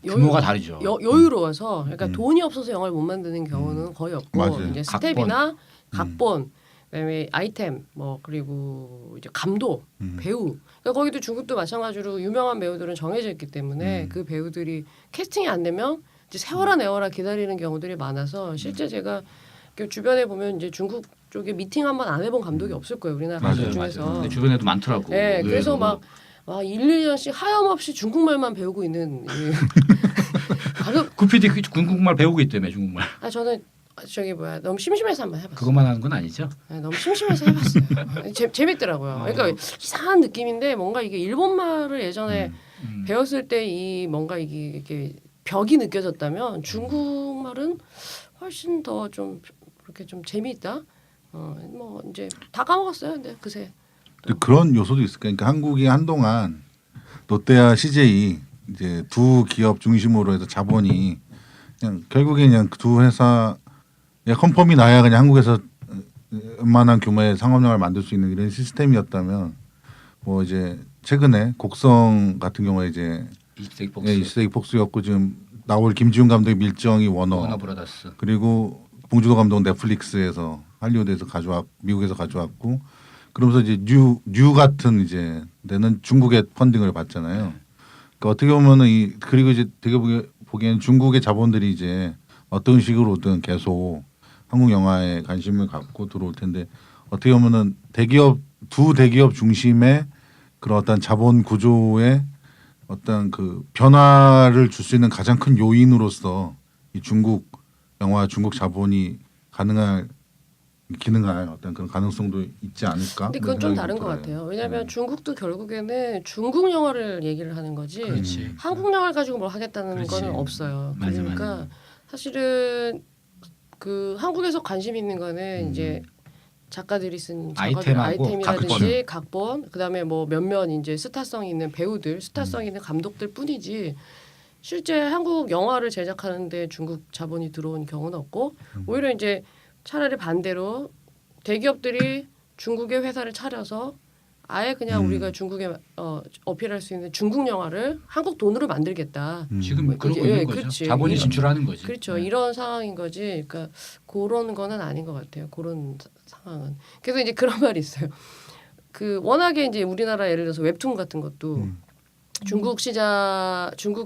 규모가 다르죠. 여유로워서 그러니까 돈이 없어서 영화를 못 만드는 경우는 거의 없고 맞아요. 이제 스텝이나 각본 그다음에 아이템 뭐 그리고 이제 감독 배우 그러니까 거기도 중국도 마찬가지로 유명한 배우들은 정해져 있기 때문에 그 배우들이 캐스팅이 안 되면 이제 세워라 내워라 기다리는 경우들이 많아서 실제 제가 주변에 보면 이제 중국 쪽에 미팅 한번 안 해본 감독이 없을 거예요. 우리나라 감독 중에서. 근데 주변에도 많더라고. 네, 그래서 막 1, 2년씩 하염없이 중국말만 배우고 있는 감독. 구피디 중국말 배우고 있다며 중국말. 저는 너무 심심해서 한번 해봤어요. 그것만 하는 건 아니죠? 네, 너무 심심해서 해봤어요. 재밌더라고요. 그러니까 이상한 느낌인데 뭔가 이게 일본말을 예전에 배웠을 때 이 뭔가 이게 벽이 느껴졌다면 중국말은 훨씬 더 좀 그렇게 좀 재미있다. 뭐 이제 다 까먹었어요. 근데 그새. 근데 그런 요소도 있을 거예요. 그러니까 한국이 한동안 롯데와 CJ 이제 두 기업 중심으로 해서 자본이 그냥 결국에 그냥 두 회사 컨펌이 나야 그냥 한국에서 웬만한 규모의 상업영화를 만들 수 있는 이런 시스템이었다면 뭐 이제 최근에 곡성 같은 경우에 이제 20세기 폭스. 20세기 폭스였고 지금 나올 김지훈 감독의 밀정이 워너 브라더스. 그리고 봉준호 감독은 넷플릭스에서 할리우드에서 미국에서 가져왔고 그러면서 이제 뉴 같은 이제 내는 중국의 펀딩을 받잖아요. 그러니까 어떻게 보면은 그리고 이제 되게 보기에는 중국의 자본들이 이제 어떤 식으로든 계속 한국 영화에 관심을 갖고 들어올 텐데 어떻게 보면은 두 대기업 중심의 그런 어떤 자본 구조의 어떤 그 변화를 줄 수 있는 가장 큰 요인으로서 이 중국 영화, 중국 자본이 기능할 어떤 그런 가능성도 있지 않을까? 근데 그건 좀 생각이 다른 것 들어요. 같아요. 왜냐하면 중국도 결국에는 중국 영화를 얘기를 하는 거지. 그렇지. 한국 영화를 가지고 뭘 하겠다는 그렇지. 거는 없어요. 맞아, 그러니까 맞아. 사실은 그 한국에서 관심 있는 거는 이제 작가들이 쓴 아이템하고 아이템이라든지 각본, 그다음에 뭐 몇몇 이제 스타성 있는 배우들, 스타성 있는 감독들 뿐이지. 실제 한국 영화를 제작하는데 중국 자본이 들어온 경우는 없고 오히려 이제 차라리 반대로 대기업들이 중국의 회사를 차려서 아예 그냥 우리가 중국에 어필할 수 있는 중국 영화를 한국 돈으로 만들겠다. 지금 그러고 예, 있는 거죠. 그렇지. 자본이 진출하는 거지. 그렇죠. 네. 이런 상황인 거지. 그러니까 그런 거는 아닌 것 같아요. 그런 상황은. 그래서 이제 그런 말이 있어요. 그 워낙에 이제 우리나라 예를 들어서 웹툰 같은 것도 중국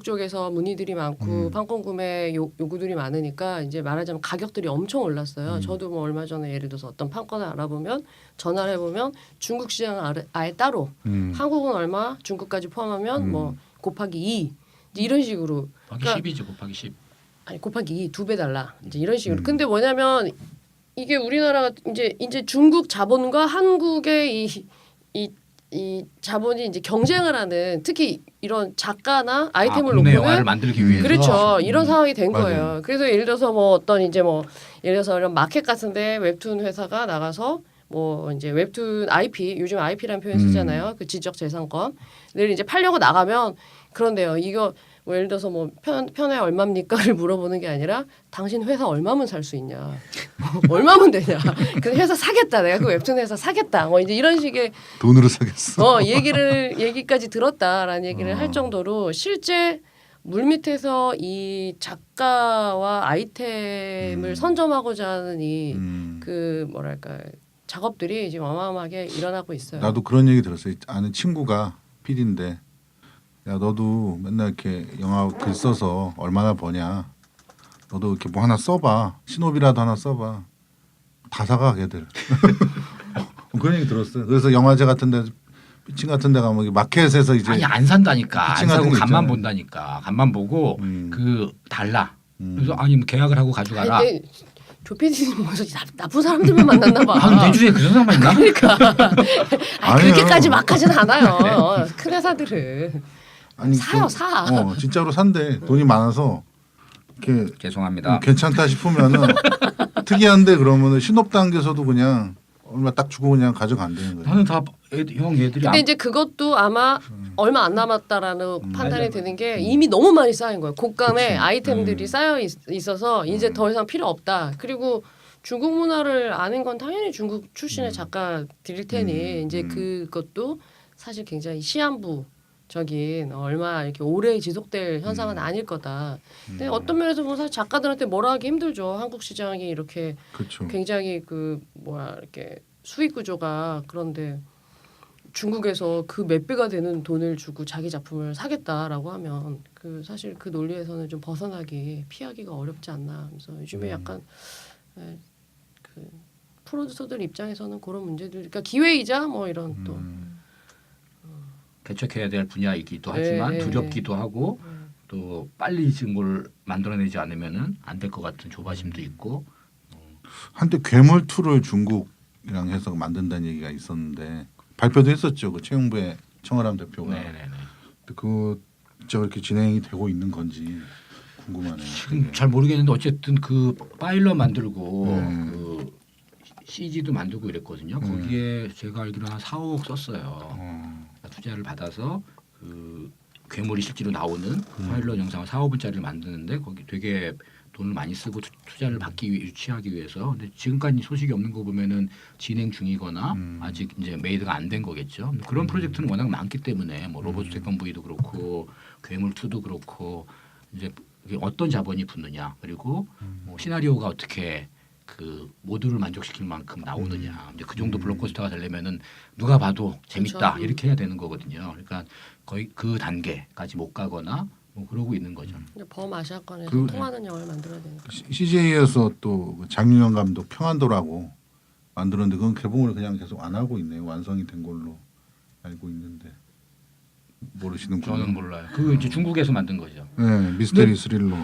쪽에서 문의들이 많고 판권 구매 요구들이 많으니까 이제 말하자면 가격들이 엄청 올랐어요. 저도 뭐 얼마 전에 예를 들어서 어떤 판권을 알아보면 전화를 해보면 중국 시장은 아예 따로 한국은 얼마 중국까지 포함하면 뭐 곱하기 2 이제 이런 식으로 곱하기 10이죠. 곱하기 10. 아니 곱하기 2 2배 달라 이제 이런 식으로. 근데 뭐냐면 이게 우리나라가 이제 중국 자본과 한국의 이 자본이 이제 경쟁을 하는 특히 이런 작가나 아이템을 국내 놓고는 영화를 만들기 위해서 그렇죠. 이런 상황이 된 맞아요. 거예요. 그래서 예를 들어서 뭐 어떤 이제 뭐 예를 들어서 이런 마켓 같은데 웹툰 회사가 나가서 뭐 이제 웹툰 IP 요즘 IP라는 표현 쓰잖아요. 그 지적 재산권. 늘 이제 팔려고 나가면 그런데요. 이거 뭐 예를 들어서 뭐 편에 얼마입니까를 물어보는 게 아니라 당신 회사 얼마면 살 수 있냐, 얼마면 되냐. 그래서 회사 사겠다. 내가 그 웹툰 회사 사겠다. 뭐 이제 이런 식의 돈으로 사겠어. 얘기까지 들었다라는 얘기를 할 정도로 실제 물밑에서 이 작가와 아이템을 선점하고자 하는 이 그 뭐랄까 작업들이 지금 어마어마하게 일어나고 있어요. 나도 그런 얘기 들었어요. 아는 친구가 PD인데 야 너도 맨날 이렇게 영화 글 써서 얼마나 버냐. 너도 이렇게 뭐 하나 써봐. 신호비라도 하나 써봐. 다 사가 걔들. 그런 얘기 들었어요. 그래서 영화제 같은 데 피칭 같은 데 가면 마켓에서 이제 아니 안 산다니까. 안 피칭 사고 같은 거 간만 있잖아요. 본다니까. 간만 보고 그 달라. 그래서 아니 뭐 계약을 하고 가져가라. 아니, 근데 조피디님 뭐서 나쁜 사람들만 만났나 봐. 아, 내 주위에 그 사람만 있나? 그러니까 아니, 아니에요. 그렇게까지 막 하진 않아요. 큰 회사들은 아니 사요, 사. 진짜로 산대. 돈이 많아서 이렇게 죄송합니다. 괜찮다 싶으면은 특이한데 그러면은 신업 단계에서도 그냥 얼마 딱 주고 그냥 가져간다는 거예요. 나는 다 형 얘들이 근데 이제 그것도 아마 얼마 안 남았다라는 판단이 드는 게 이미 너무 많이 쌓인 거예요. 곳간에 그치. 아이템들이 쌓여 있어서 이제 더 이상 필요 없다. 그리고 중국 문화를 아는 건 당연히 중국 출신의 작가들일 테니 이제 그것도 사실 굉장히 시한부적인 얼마 이렇게 오래 지속될 현상은 아닐 거다. 근데 어떤 면에서 보면 사실 작가들한테 뭐라 하기 힘들죠. 한국 시장이 이렇게 그렇죠. 굉장히 그 뭐야 이렇게 수익 구조가 그런데 중국에서 그 몇 배가 되는 돈을 주고 자기 작품을 사겠다라고 하면 그 사실 그 논리에서는 좀 벗어나기 피하기가 어렵지 않나. 그래서 요즘에 약간 그 프로듀서들 입장에서는 그런 문제들, 그러니까 기회이자 뭐 이런 또 개척해야 될 분야이기도 하지만 두렵기도 하고 또 빨리 지금 뭘 만들어내지 않으면은 안 될 것 같은 조바심도 있고. 한때 괴물 2를 중국이랑 해서 만든다는 얘기가 있었는데 발표도 했었죠. 그 최용배 청아람 대표가. 네네네. 그 진짜 이렇게 진행이 되고 있는 건지 궁금하네요. 지금 잘 모르겠는데 어쨌든 그 파일럿 만들고 그 CG도 만들고 이랬거든요. 거기에 제가 알기로 한 4, 5억 썼어요. 투자를 받아서 그 괴물이 실제로 나오는 파일럿 영상을 4, 5분짜리를 만드는데 거기 되게 돈을 많이 쓰고 투자를 유치하기 위해서. 근데 지금까지 소식이 없는 거 보면은 진행 중이거나 아직 이제 메이드가 안 된 거겠죠. 그런 프로젝트는 워낙 많기 때문에 뭐 로봇 태권브이도 그렇고 괴물 2도 그렇고 이제 이게 어떤 자본이 붙느냐 그리고 뭐 시나리오가 어떻게 그 모두를 만족시킬 만큼 나오느냐. 이제 그 정도 블록버스터가 되려면은 누가 봐도 재밌다 그렇죠. 이렇게 해야 되는 거거든요. 그러니까 거의 그 단계까지 못 가거나 뭐 그러고 있는 거죠. 범아시아권에서 그- 통하는 영화를 만들어야 되니까. CJ에서 또 장윤영 감독 평안도라고 만들었는데 그건 개봉을 그냥 계속 안 하고 있네요. 완성이 된 걸로 알고 있는데 모르시는군요. 저는 몰라요. 그 이제 중국에서 만든 거죠. 네, 미스테리 스릴러.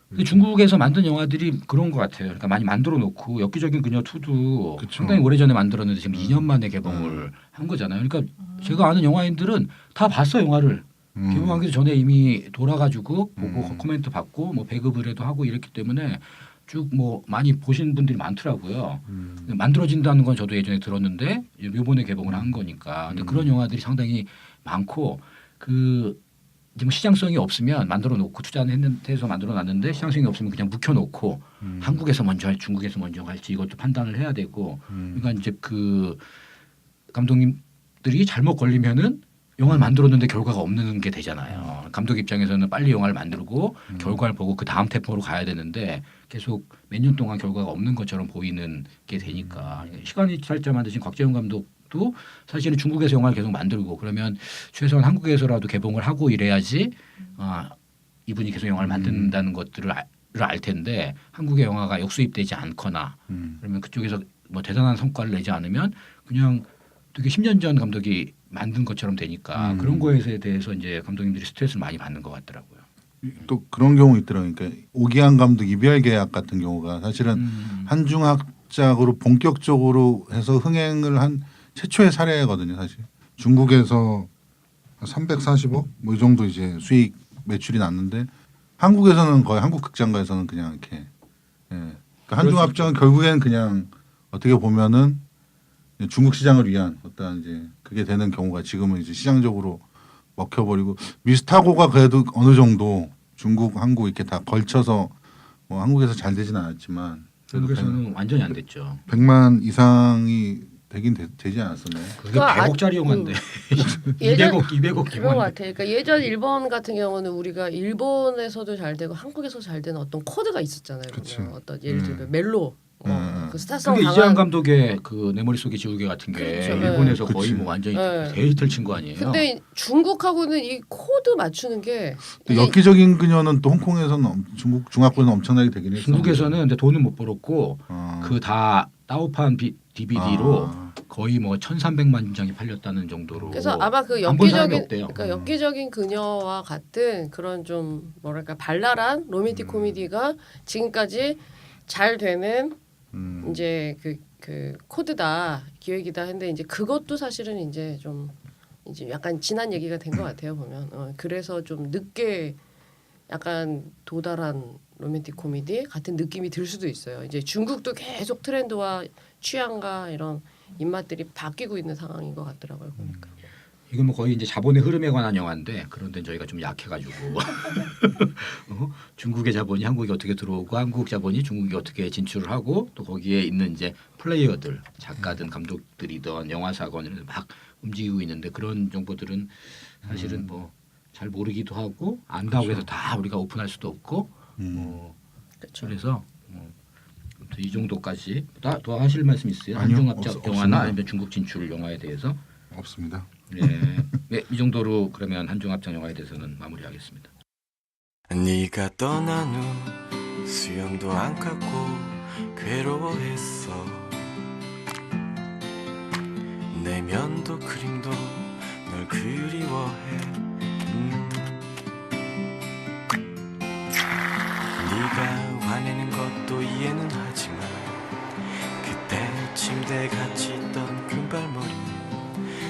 근데 중국에서 만든 영화들이 그런 것 같아요. 그러니까 많이 만들어 놓고 엽기적인 그녀 2도 그쵸. 상당히 오래전에 만들었는데 지금 2년 만에 개봉을 한 거잖아요. 그러니까 제가 아는 영화인들은 다 봤어 영화를. 개봉하기 전에 이미 돌아가지고 보고 코멘트 받고 뭐 배급을 해도 하고 이랬기 때문에 쭉 뭐 많이 보신 분들이 많더라고요. 만들어진다는 건 저도 예전에 들었는데 이번에 개봉을 한 거니까. 근데 그런 영화들이 상당히 많고 그 이제 뭐 시장성이 없으면 만들어 놓고 투자는 했는데 해서 만들어 놨는데 시장성이 없으면 그냥 묵혀 놓고 한국에서 먼저 할지 중국에서 먼저 할지 이것도 판단을 해야 되고. 그러니까 이제 그 감독님들이 잘못 걸리면은 영화를 만들었는데 결과가 없는 게 되잖아요. 감독 입장에서는 빨리 영화를 만들고 결과를 보고 그 다음 템포로 가야 되는데 계속 몇 년 동안 결과가 없는 것처럼 보이는 게 되니까 시간이 짧자만 드신 곽재훈 감독 감독도 사실은 중국에서 영화를 계속 만들고 그러면 최소한 한국에서라도 개봉을 하고 이래야지 이분이 계속 영화를 만든다는 것들을 알 텐데 한국의 영화가 역수입되지 않거나 그러면 그쪽에서 뭐 대단한 성과를 내지 않으면 그냥 되게 10년 전 감독이 만든 것처럼 되니까 그런 거에 대해서 이제 감독님들이 스트레스를 많이 받는 것 같더라고요. 또 그런 경우 있더라고요. 그러니까 오기환 감독 이별 계약 같은 경우가 사실은 한중합작으로 본격적으로 해서 흥행을 한 최초의 사례거든요. 사실 중국에서 340억 뭐 이 정도 이제 수익 매출이 났는데 한국에서는 거의 한국 극장가에서는 그냥 이렇게 그러니까 한중합작은 결국엔 그냥 어떻게 보면은 중국 시장을 위한 어떤 이제 그게 되는 경우가 지금은 이제 시장적으로 먹혀버리고 미스타고가 그래도 어느 정도 중국, 한국 이렇게 다 걸쳐서 뭐 한국에서 잘 되지는 않았지만 한국에서는 완전히 안 됐죠. 100만 이상이 되긴 되지 않았었나요? 그게 100억짜리 영화인데 200억 그런 것 같아. 그러니까 예전 일본 같은 경우는 우리가 일본에서도 잘 되고 한국에서도 잘 되는 어떤 코드가 있었잖아요. 그치. 보면. 어떤 예를 들면 멜로, 그 스타성 근데 강한 이재한 감독의 그 내 머릿속의 지우개 같은 게 그렇죠. 일본에서 네. 거의 그치. 뭐 완전히 네. 데이트를 친 거 아니에요? 근데 중국하고는 이 코드 맞추는 게 또 이게 엽기적인 그녀는 또 홍콩에서는 중국에서는 엄청나게 되긴 했어요. 중국에서는 근데 돈은 못 벌었고 어. 그 다 다운판 DVD로 거의 뭐 1,300만 장이 팔렸다는 정도로. 그래서 아마 그 안본 사람이 엽기적인 없대요. 그러니까 엽기적인 그녀와 같은 그런 좀 뭐랄까 발랄한 로맨틱 코미디가 지금까지 잘 되는 이제 그 코드다 기획이다 했는데 이제 그것도 사실은 이제 좀 이제 약간 지난 얘기가 된 것 같아요 보면 그래서 좀 늦게 약간 도달한 로맨틱 코미디 같은 느낌이 들 수도 있어요. 이제 중국도 계속 트렌드와 취향과 이런 입맛들이 바뀌고 있는 상황인 것 같더라고요 보니까. 이건 뭐 거의 이제 자본의 흐름에 관한 영화인데 그런데 저희가 좀 약해가지고 중국의 자본이 한국에 어떻게 들어오고 한국 자본이 중국에 어떻게 진출을 하고 또 거기에 있는 이제 플레이어들 작가든 감독들이든 영화사건을 막 움직이고 있는데 그런 정보들은 사실은 뭐 잘 모르기도 하고 안다고 해서 다 우리가 오픈할 수도 없고 그렇죠. 그래서 이 정도까지 더 하실 말씀 있어요? 아니요, 한중합작 영화나 없습니다. 아니면 중국 진출 영화에 대해서? 없습니다. 네, 이 정도로 그러면 한중합작 영화에 대해서는 마무리하겠습니다. 네가 떠난 후 수염도 안 깎고 괴로워했어. 내면도 그림도 널 그리워해. 네가 화내는 것도 이해는 하지만 그때 침대에 같이 있던 금발머리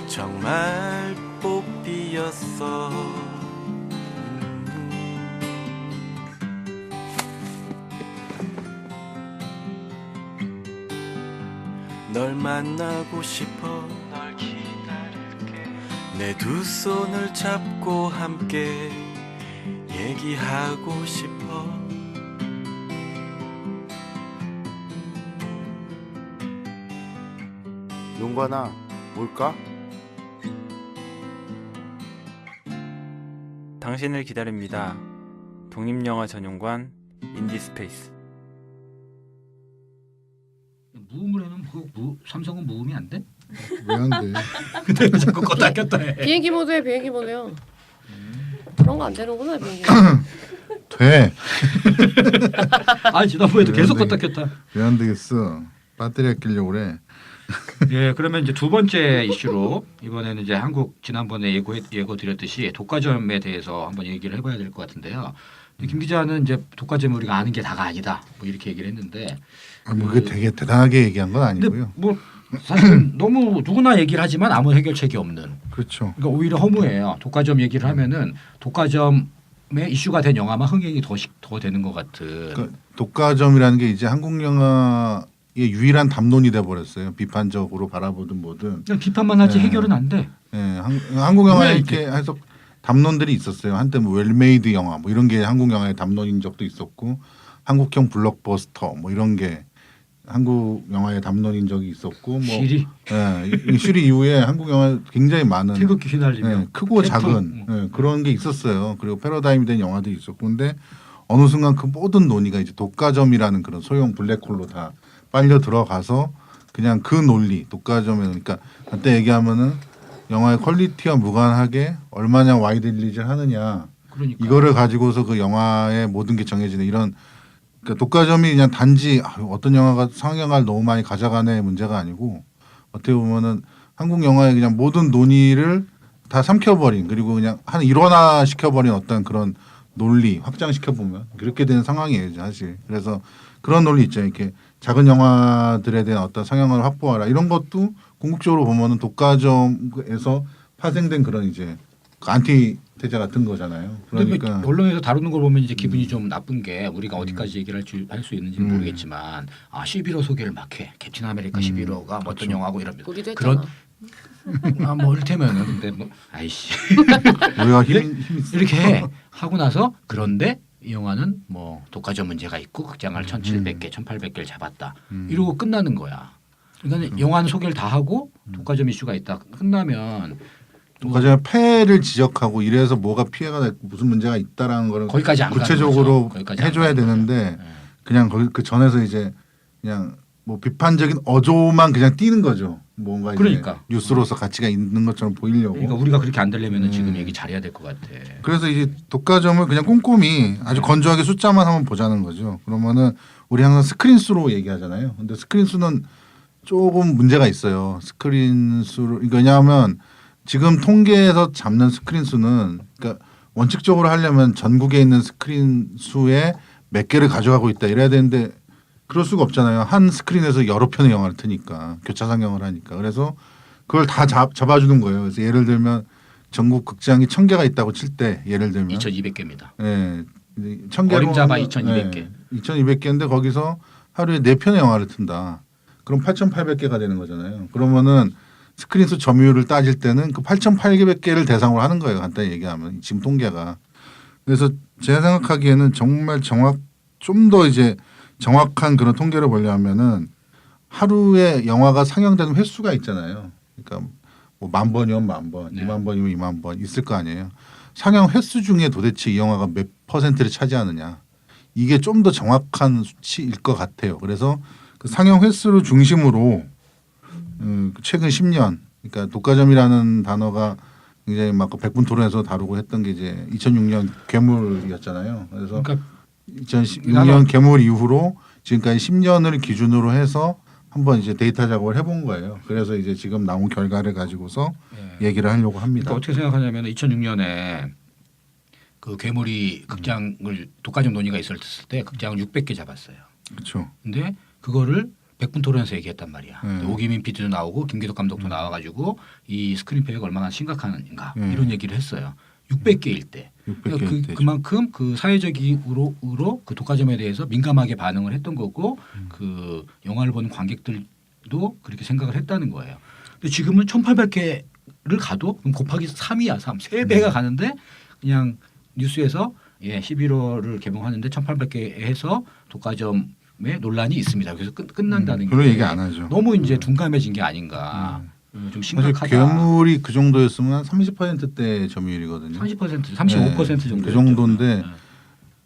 정말 뽀삐였어. 널 만나고 싶어. 널 기다릴게. 내 두 손을 잡고 함께 얘기하고 싶어. 용관아, 뭘까? 당신을 기다립니다. 독립영화 전용관 인디스페이스. 무음을 해놓으면 삼성은 무음이 안 돼? 왜 안 돼? 근데 왜 자꾸 껐다 켰다 해? 비행기 모드에 비행기 모드요. 그런 거 안 되는구나 비행기. 돼. 지난번에도 계속 왜 껐다 켰다. 왜 안 되겠어? 배터리 아끼려고 그래. 예, 그러면 이제 두 번째 이슈로 이번에는 이제 한국 지난번에 예고 드렸듯이 독과점에 대해서 한번 얘기를 해봐야 될 것 같은데요. 김 기자는 이제 독과점 우리가 아는 게 다가 아니다, 뭐 이렇게 얘기를 했는데. 뭐 그게 되게 대단하게 얘기한 건 아니고요. 뭐 사실 너무 누구나 얘기를 하지만 아무 해결책이 없는. 그렇죠. 그러니까 오히려 허무해요. 독과점 얘기를 하면은 독과점에 이슈가 된 영화만 흥행이 더 되는 것 같은. 그러니까 독과점이라는 게 이제 한국 영화의 유일한 담론이 돼 버렸어요. 비판적으로 바라보든 뭐든. 그냥 비판만 하지 네. 해결은 안 돼. 예, 한국 영화에 왜 이렇게 해서 담론들이 있었어요. 한때 뭐 웰메이드 영화 뭐 이런 게 한국 영화의 담론인 적도 있었고, 한국형 블록버스터 뭐 이런 게 한국 영화의 담론인 적이 있었고, 뭐 시리. 이 시리 이후에 한국 영화 굉장히 많은 태극기 휘날리며 크고 태풍. 작은 그런 게 있었어요. 그리고 패러다임이 된 영화도 있었고, 근데 어느 순간 그 모든 논의가 이제 독과점이라는 그런 소형 블랙홀로 다 빨려 들어가서 그냥 그 논리 독과점에 그러니까 그때 얘기하면은 영화의 퀄리티와 무관하게 얼마나 와이드 릴리즈를 하느냐 그러니까. 이거를 가지고서 그 영화의 모든 게 정해지는 이런 그러니까 독과점이 그냥 단지 어떤 영화가 상영을 너무 많이 가져가네 문제가 아니고 어떻게 보면은 한국 영화의 그냥 모든 논의를 다 삼켜버린 그리고 그냥 한 일원화 시켜버린 어떤 그런 논리 확장시켜 보면 그렇게 되는 상황이에요 사실. 그래서 그런 논리 있죠. 이렇게 작은 영화들에 대한 어떤 상영을 확보하라 이런 것도 궁극적으로 보면은 독과점에서 파생된 그런 이제 그 안티테제 같은 거잖아요. 근데 그러니까 뭐 언론에서 다루는 걸 보면 이제 기분이 좀 나쁜 게 우리가 어디까지 얘기를 할 수 있는지는 모르겠지만 11호 소개를 막 해. 캡틴 아메리카 11호가 뭐 어떤 영화고 이러면서 우리도 했잖아. 그런 뭐 이를테면은 근데 뭐 아이씨 우리가 힘이 이렇게 하고 나서 그런데 이 영화는 뭐 독과점 문제가 있고 극장을 1,700개, 1,800개를 잡았다. 이러고 끝나는 거야. 그러니까 영화는 소개를 다 하고 독과점 이슈가 있다. 끝나면 독과점의 폐해를 지적하고 이래서 뭐가 피해가 돼 무슨 문제가 있다라는 거를 거기까지 안 구체적으로 가는 거죠. 해줘야 거기까지 안 가는 되는데 거죠. 그냥 거기 그 전에서 이제 그냥 뭐 비판적인 어조만 그냥 띄는 거죠. 뭔가 이제 그러니까. 뉴스로서 가치가 있는 것처럼 보이려고. 그러니까 우리가 그렇게 안 되려면은 지금 얘기 잘해야 될 것 같아. 그래서 이제 독과점을 그냥 꼼꼼히 아주 건조하게 숫자만 한번 보자는 거죠. 그러면은 우리 항상 스크린 수로 얘기하잖아요. 근데 스크린 수는 조금 문제가 있어요. 스크린 수를 그러니까 왜냐하면 지금 통계에서 잡는 스크린 수는 그러니까 원칙적으로 하려면 전국에 있는 스크린 수에 몇 개를 가져가고 있다 이래야 되는데 그럴 수가 없잖아요. 한 스크린에서 여러 편의 영화를 트니까 교차 상영을 하니까 그래서 그걸 다 잡아주는 거예요. 그래서 예를 들면 전국 극장이 1,000개가 있다고 칠 때 예를 들면 2,200개입니다. 예, 1,000개 어림잡아 2,200개. 2,200개인데 거기서 하루에 4편의 영화를 튼다. 그럼 8,800개가 되는 거잖아요. 그러면은 스크린 수 점유율을 따질 때는 그 8,800개를 대상으로 하는 거예요. 간단히 얘기하면 지금 통계가. 그래서 제가 생각하기에는 정말 좀 더 이제 정확한 그런 통계를 보려면은 하루에 영화가 상영되는 횟수가 있잖아요. 그러니까 뭐 10,000번이면 10,000번, 네. 20,000번이면 20,000번 있을 거 아니에요. 상영 횟수 중에 도대체 이 영화가 몇 퍼센트를 차지하느냐. 이게 좀 더 정확한 수치일 것 같아요. 그래서 그 상영 횟수를 중심으로 최근 10년, 그러니까 독과점이라는 단어가 굉장히 막 백분 토론에서 다루고 했던 게 이제 2006년 괴물이었잖아요. 그래서 그러니까 2006년 괴물 이후로 지금까지 10년을 기준으로 해서 한번 이제 데이터 작업을 해본 거예요. 그래서 이제 지금 나온 결과를 가지고서 얘기를 하려고 합니다. 그러니까 어떻게 생각하냐면 2006년에 그 괴물이 극장을 독과점 논의가 있었을 때 극장을 600개 잡았어요. 그렇죠. 근데 그거를 백분 토론에서 얘기했단 말이야. 네. 오기민 PD도 나오고 김기덕 감독도 나와가지고 이 스크린 폐해가 얼마나 심각한가 이런 얘기를 했어요. 600개일 때. 600개 그러니까 그만큼 그 사회적으로 그 독과점에 대해서 민감하게 반응을 했던 거고 그 영화를 보는 관객들도 그렇게 생각을 했다는 거예요. 근데 지금은 1,800개를 가도 그럼 곱하기 3이야. 3배가 가는데 그냥 뉴스에서 11월을 개봉하는데 1,800개 해서 독과점에 논란이 있습니다. 그래서 끝난다는 그런 게 얘기 안 하죠. 너무 이제 둔감해진 게 아닌가. 좀 사실 심각하다. 괴물이 그 정도였으면 한 30%대 점유율이거든요. 30%, 35% 정도. 그 정도인데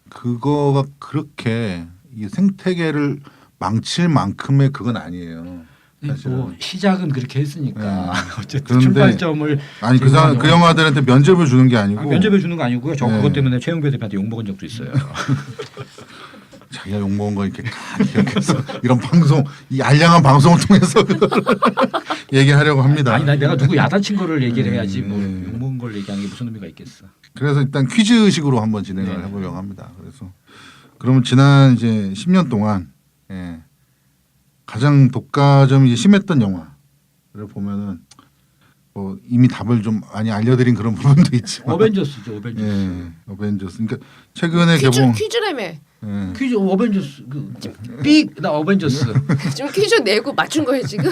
그거가 그렇게 이 생태계를 망칠 만큼의 그건 아니에요. 사실은. 뭐 시작은 그렇게 했으니까 어쨌든 그런데 출발점을 아니 그 영화들한테 면접을 주는 게 아니고 면접해 주는 거 아니고요. 저 그것 때문에 최영배 대표한테 욕 먹은 적도 있어요. 자기가 욕 먹은 거 이렇게 다 기억해서 이런 방송 이 알량한 방송을 통해서 얘기하려고 합니다. 아니 내가 누구 야단친 거를 얘기를 해야지 뭐 욕 먹은 걸 얘기하는 게 무슨 의미가 있겠어. 그래서 일단 퀴즈식으로 한번 진행을 네. 해보려고 합니다. 그래서 그러면 지난 이제 10년 동안 가장 독과점이 심했던 영화를 보면은 뭐 이미 답을 좀 많이 알려드린 그런 부분도 있지만 어벤져스죠, 어벤져스. 예, 어벤져스. 그러니까 최근에 개봉 퀴즈라며. 예. 퀴즈 어벤져스 빅나 어벤져스. 지금 퀴즈 내고 맞춘 거예요 지금.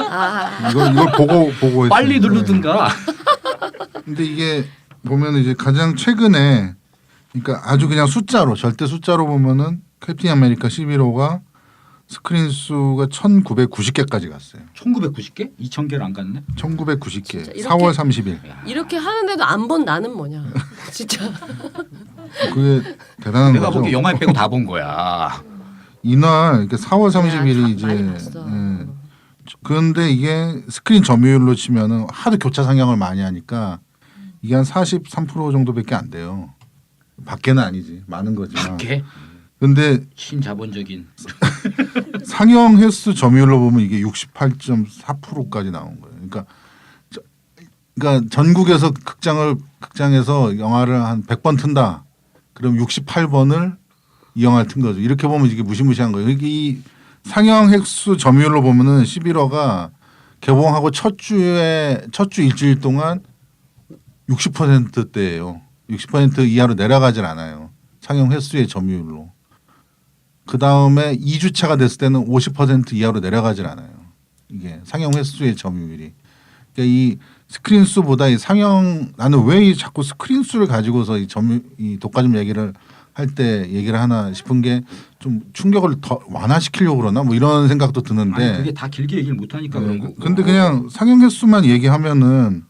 아. 이걸 보고 했어요. 빨리 누르든가. 근데 이게 보면 이제 가장 최근에 그러니까 아주 그냥 숫자로 절대 숫자로 보면은 캡틴 아메리카 11호가 스크린 수가 1,990개까지 갔어요. 1,990개? 2,000개를 안 갔네. 1,990개. 이렇게- 4월 30일. 이렇게 하는데도 안 본 나는 뭐냐. 진짜. 그게 대단한 내가 거죠. 보기 영화에 빼고 다 본 거야. 이날 이렇게 4월 30일이 많이 이제 봤어. 그런데 이게 스크린 점유율로 치면은 하도 교차 상영을 많이 하니까 이게 한 43% 정도밖에 안 돼요. 밖에는 아니지. 많은 거지만. 밖에 근데 신자본적인 상영 횟수 점유율로 보면 이게 68.4%까지 나온 거예요. 그러니까 전국에서 극장에서 영화를 한 100번 튼다. 그럼 68번을 이 영화를 튼 거죠. 이렇게 보면 이게 무시무시한 거예요. 이 상영 횟수 점유율로 보면은 11호가 개봉하고 첫 주 일주일 동안 60%대예요. 60% 이하로 내려가질 않아요. 상영 횟수의 점유율로. 그 다음에 2주차가 됐을 때는 50% 이하로 내려가질 않아요. 이게 상영 횟수의 점유율이. 그러니까 이 스크린 수보다 이 상영 나는 왜 자꾸 스크린 수를 가지고서 이 독과점 얘기를 할 때 얘기를 하나 싶은 게 좀 충격을 더 완화시키려고 그러나 뭐 이런 생각도 드는데. 아니, 그게 다 길게 얘기를 못 하니까 그런 거고. 근데 그냥 상영 횟수만 얘기하면은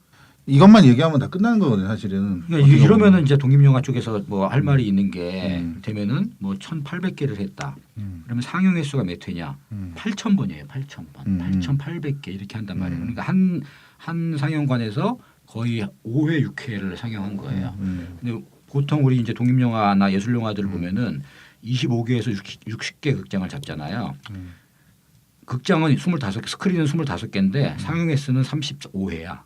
이것만 얘기하면 다 끝나는 거거든요, 사실은. 그러니까 이러면은 이제 독립영화 쪽에서 뭐 할 말이 있는 게 되면은 뭐 1,800개를 했다. 그러면 상영 횟수가 몇 회냐? 8,000번이에요. 8,000번. 8,800개 이렇게 한단 말이에요. 그러니까 한 상영관에서 거의 5회, 6회를 상영한 거예요. 근데 보통 우리 이제 독립영화나 예술영화들을 보면은 25개에서 60개 극장을 잡잖아요. 극장은 25개, 스크린은 25개인데 상영 횟수는 35회야.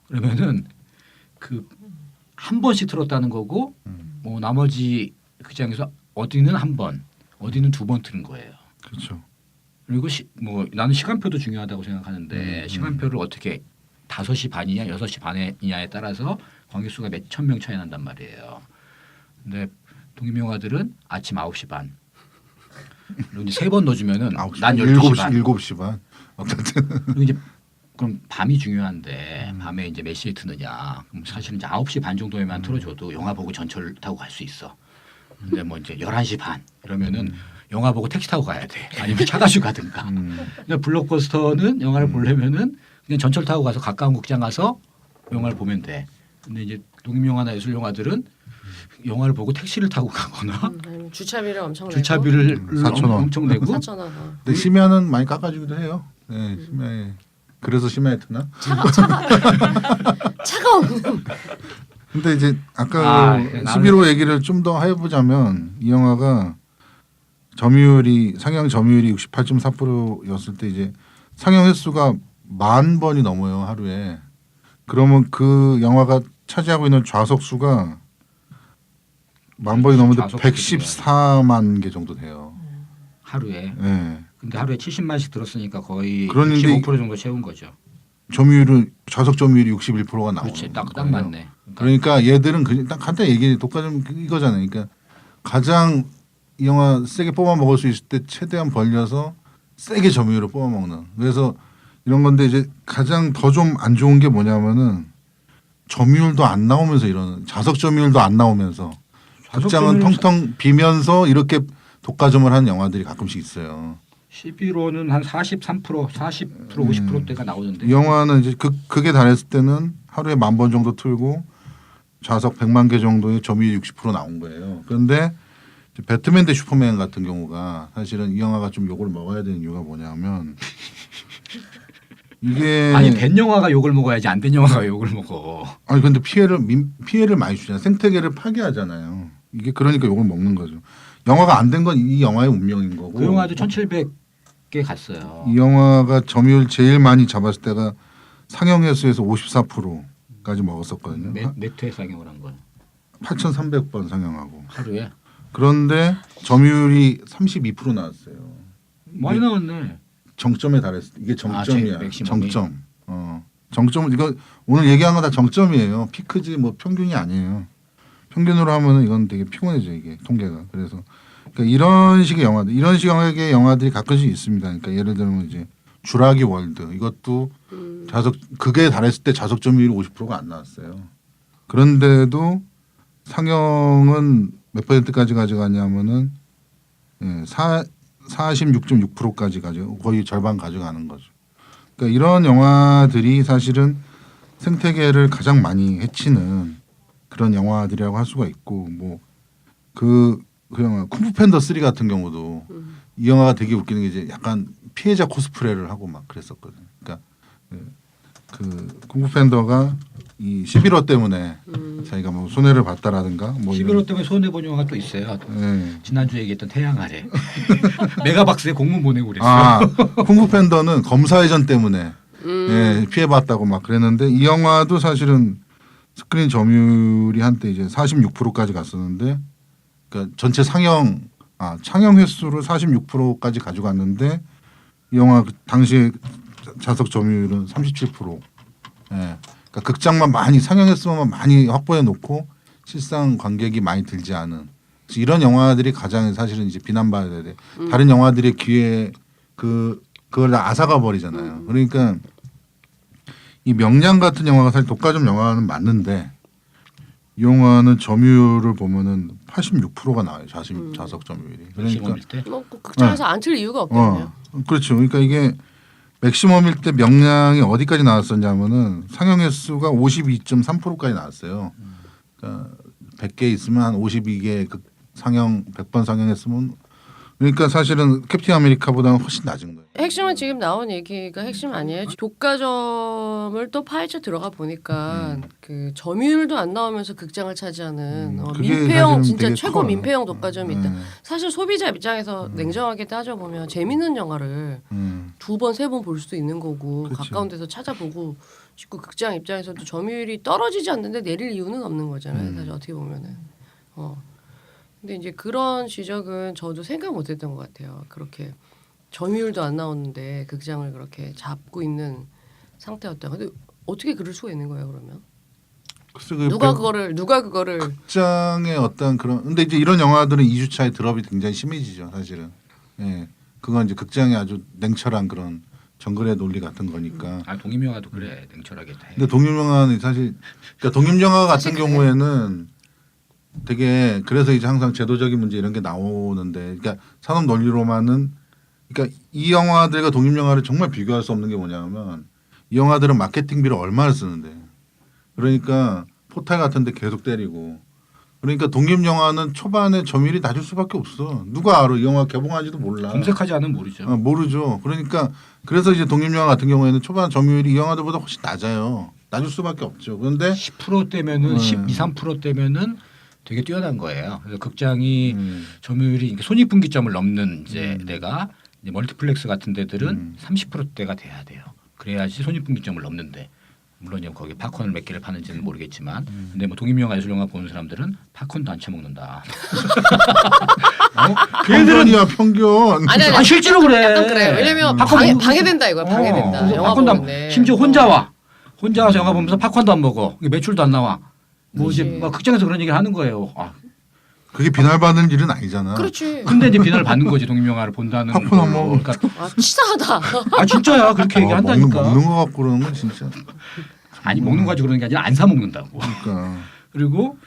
그러면은 그 한 번씩 틀었다는 거고 뭐 나머지 극장에서 어디는 한 번, 어디는 2번 틀은 거예요. 그렇죠. 그리고 뭐 나는 시간표도 중요하다고 생각하는데 시간표를 어떻게 5시 반이냐 6시 반이냐에 따라서 관객수가 몇 천 명 차이 난단 말이에요. 근데 독립영화들은 아침 9시 반. 그리고 이제 3번 넣어주면은 난 12시 반. 7시 반. 그리고 이제 그럼 밤이 중요한데 밤에 이제 몇 시에 트느냐. 그럼 사실은 이제 9시 반 정도에만 틀어줘도 영화 보고 전철 타고 갈 수 있어. 근데 뭐 이제 11시 반 이러면은 영화 보고 택시 타고 가야 돼. 아니면 차 가지고 가든가. 근데 블록버스터는 영화를 보려면은 그냥 전철 타고 가서 가까운 극장 가서 영화를 보면 돼. 근데 이제 독립영화나 예술영화들은 영화를 보고 택시를 타고 가거나 주차비를 엄청 내고. 주차비를 4,000원. 엄청 내고 4,000원. 근데 심야는 많이 깎아주기도 해요. 네, 심야에. 그래서 심야에 트나? 차가운. 근데 이제 아까 나는- 11호 얘기를 좀 더 해보자면 이 영화가 상영 점유율이 68.4%였을 때 이제 상영 횟수가 10,000번이 넘어요 하루에. 그러면 그 영화가 차지하고 있는 좌석 수가 10,000번이 넘는데 좌석 114만 개 정도 돼요. 하루에. 네. 근데 하루에 70만씩 들었으니까 거의 그런데 65% 정도 채운 거죠. 점유율은 좌석 점유율이 61%가 나오는 그렇지, 딱 거예요. 맞네. 그러니까 얘들은 딱 간단히 얘기해 독과점 이거잖아요. 그러니까 가장 이 영화 세게 뽑아 먹을 수 있을 때 최대한 벌려서 세게 점유율을 뽑아 먹는. 그래서 이런 건데 이제 가장 더 좀 안 좋은 게 뭐냐면은 점유율도 안 나오면서 이런 좌석 점유율도 안 나오면서 극장은 텅텅 비면서 이렇게 독과점을 하는 영화들이 가끔씩 있어요. 11호는 한 43%, 40%, 50%대가 나오는데. 이 영화는 이제 극에 달했을 때는 하루에 10,000번 정도 틀고 좌석 100만 개 정도의 점유율 60% 나온 거예요. 그런데 배트맨 대 슈퍼맨 같은 경우가 사실은 이 영화가 좀 욕을 먹어야 되는 이유가 뭐냐면 이게 아니 된 영화가 욕을 먹어야지 안 된 영화가 욕을 먹어. 아니 근데 피해를 많이 주잖아요. 생태계를 파괴하잖아요. 이게 그러니까 욕을 먹는 거죠. 영화가 안 된 건 이 영화의 운명인 거고. 그 영화도 1,700개 갔어요. 이 영화가 점유율 제일 많이 잡았을 때가 상영 횟수에서 54%까지 먹었었거든요. 몇 회 상영을 한 거야? 8,300번 상영하고. 하루에? 그런데 점유율이 32% 나왔어요. 많이 나왔네. 정점에 달했을 때 이게 정점이야. 맥시멈이? 정점. 정점 이거 오늘 얘기한 거 다 정점이에요. 피크지 뭐 평균이 아니에요. 평균으로 하면은 이건 되게 피곤해져 이게 통계가. 그래서 그러니까 이런 식의 영화들이 가끔씩 있습니다. 그러니까 예를 들면 이제 주라기 월드 이것도 극에 달했을 때 좌석 점유율이 50%가 안 나왔어요. 그런데도 상영은 몇 %까지 가져가냐면은 46.6%까지 가져 거의 절반 가져가는 거죠. 그러니까 이런 영화들이 사실은 생태계를 가장 많이 해치는 그런 영화들이라고 할 수가 있고 뭐 그 영화 쿵푸 팬더 3 같은 경우도 이 영화가 되게 웃기는 게 이제 약간 피해자 코스프레를 하고 막 그랬었거든요. 그러니까 그 쿵푸 팬더가 이 11호 때문에 자기가 뭐 손해를 봤다라든가 뭐 11호 때문에 손해 본 영화가 또 있어요. 네. 지난주에 얘기했던 태양 아래 메가박스에 공문 보내고 그랬어요. 아, 쿵푸 팬더는 검사회전 때문에 예, 피해봤다고 막 그랬는데 이 영화도 사실은 스크린 점유율이 한때 이제 46%까지 갔었는데 그러니까 전체 창영 횟수를 46%까지 가져갔는데 이 영화 당시 좌석 점유율은 37%. 예. 그러니까 극장만 많이 상영 횟수만 많이 확보해 놓고 실상 관객이 많이 들지 않은 이런 영화들이 가장 사실은 이제 비난받아야 돼. 다른 영화들의 귀에 그걸 다 앗아가 버리잖아요. 그러니까 이 명량 같은 영화가 사실 독과점 영화는 맞는데 이 영화는 점유율을 보면은 86%가 나와요. 좌석 점유율이. 그러니까 뭐 극장에서 안 틀 이유가 없겠네요. 그렇죠. 그러니까 이게 맥시멈일 때 명량이 어디까지 나왔었냐면은 상영 횟수가 52.3%까지 나왔어요. 그러니까 100개 있으면 한 52개 그 상영 100번 상영했으면 그러니까 사실은 캡틴 아메리카보다는 훨씬 낮은 거예요. 핵심은 지금 나온 얘기가 핵심 아니에요. 독과점을 또 파헤쳐 들어가 보니까 그 점유율도 안 나오면서 극장을 차지하는 그게 민폐형 사실은 진짜 되게 최고 커요. 민폐형 독과점이 있다. 사실 소비자 입장에서 냉정하게 따져보면 재밌는 영화를 2번, 3번 볼 수도 있는 거고 그치. 가까운 데서 찾아보고 싶고 극장 입장에서도 점유율이 떨어지지 않는데 내릴 이유는 없는 거잖아요. 사실 어떻게 보면은. 근데 이제 그런 지적은 저도 생각 못했던 것 같아요. 그렇게 점유율도 안 나오는데 극장을 그렇게 잡고 있는 상태였다. 근데 어떻게 그럴 수가 있는 거예요, 그러면? 글쎄 그 누가 그거를 극장의 어떤 그런 근데 이제 이런 영화들은 2주차에 드롭이 굉장히 심해지죠, 사실은. 예. 그건 이제 극장의 아주 냉철한 그런 정글의 논리 같은 거니까. 아 독립영화도 그래 냉철하게 다 해. 근데 독립영화는 사실 그러니까 독립영화 같은 경우에는 되게 그래서 이제 항상 제도적인 문제 이런 게 나오는데 그러니까 산업 논리로만은 그러니까 이 영화들과 독립영화를 정말 비교할 수 없는 게 뭐냐면 이 영화들은 마케팅비를 얼마나 쓰는데 그러니까 포탈 같은 데 계속 때리고 그러니까 독립영화는 초반에 점유율이 낮을 수밖에 없어. 누가 알아? 이 영화 개봉한지도 몰라. 검색하지 않으면 모르죠. 모르죠. 그러니까 그래서 이제 독립영화 같은 경우에는 초반 점유율이 이 영화들보다 훨씬 낮아요. 낮을 수밖에 없죠. 그런데 10%대면은 12, 3%대면은 되게 뛰어난 거예요. 그래서 극장이 점유율이 손익분기점을 넘는 이제 데가 이제 멀티플렉스 같은 데들은 30%대가 돼야 돼요. 그래야지 손익분기점을 넘는데 물론 이제 거기 팝콘을 몇 개를 파는지는 모르겠지만 근데 뭐 독립영화 예술영화 보는 사람들은 팝콘도 안 처먹는다. 평균이야 평균. 아니 실제로 그래. 약간 그래. 왜냐면 방해된다 이거야. 방해된다. 영화 팝콘도 보는데. 심지어 혼자 와서 영화 보면서 팝콘도 안 먹어. 매출도 안 나와. 뭐 그치. 이제 막 극장에서 그런 얘기를 하는 거예요. 그게 비난받는 일은 아니잖아. 그렇지. 근데 이제 비난을 받는 거지 독립영화를 본다는. 팝콘 안 먹어. 그러니까 치사하다. 진짜야 그렇게 얘기한다니까. 먹는 거 갖고 그러는 건 진짜. 아니 먹는 거 가지고 그러는 게 아니라 안 사 먹는다고. 그러니까. 그리고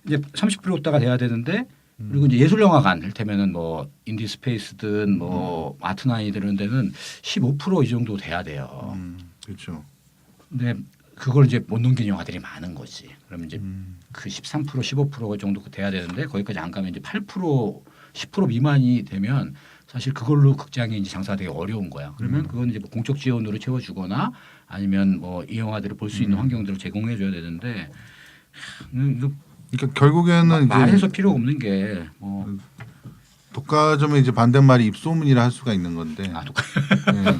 이제 30%대가 돼야 되는데 그리고 이제 예술영화관 이를테면은 뭐 인디스페이스든 뭐 아트나이든 이런 데는 15% 이 정도 돼야 돼요. 그렇죠. 근데 그걸 이제 못 넘기는 영화들이 많은 거지. 그러면 이제 그 13% 15% 정도 돼야 되는데 거기까지 안 가면 이제 8% 10% 미만이 되면 사실 그걸로 극장이 이제 장사가 되게 어려운 거야. 그러면 그건 이제 뭐 공적 지원으로 채워주거나 아니면 뭐 이 영화들을 볼 수 있는 환경들을 제공해줘야 되는데 이거 그러니까 결국에는 말해서 필요 없는 게 뭐 독과점의 이제 반대말이 입소문이라 할 수가 있는 건데.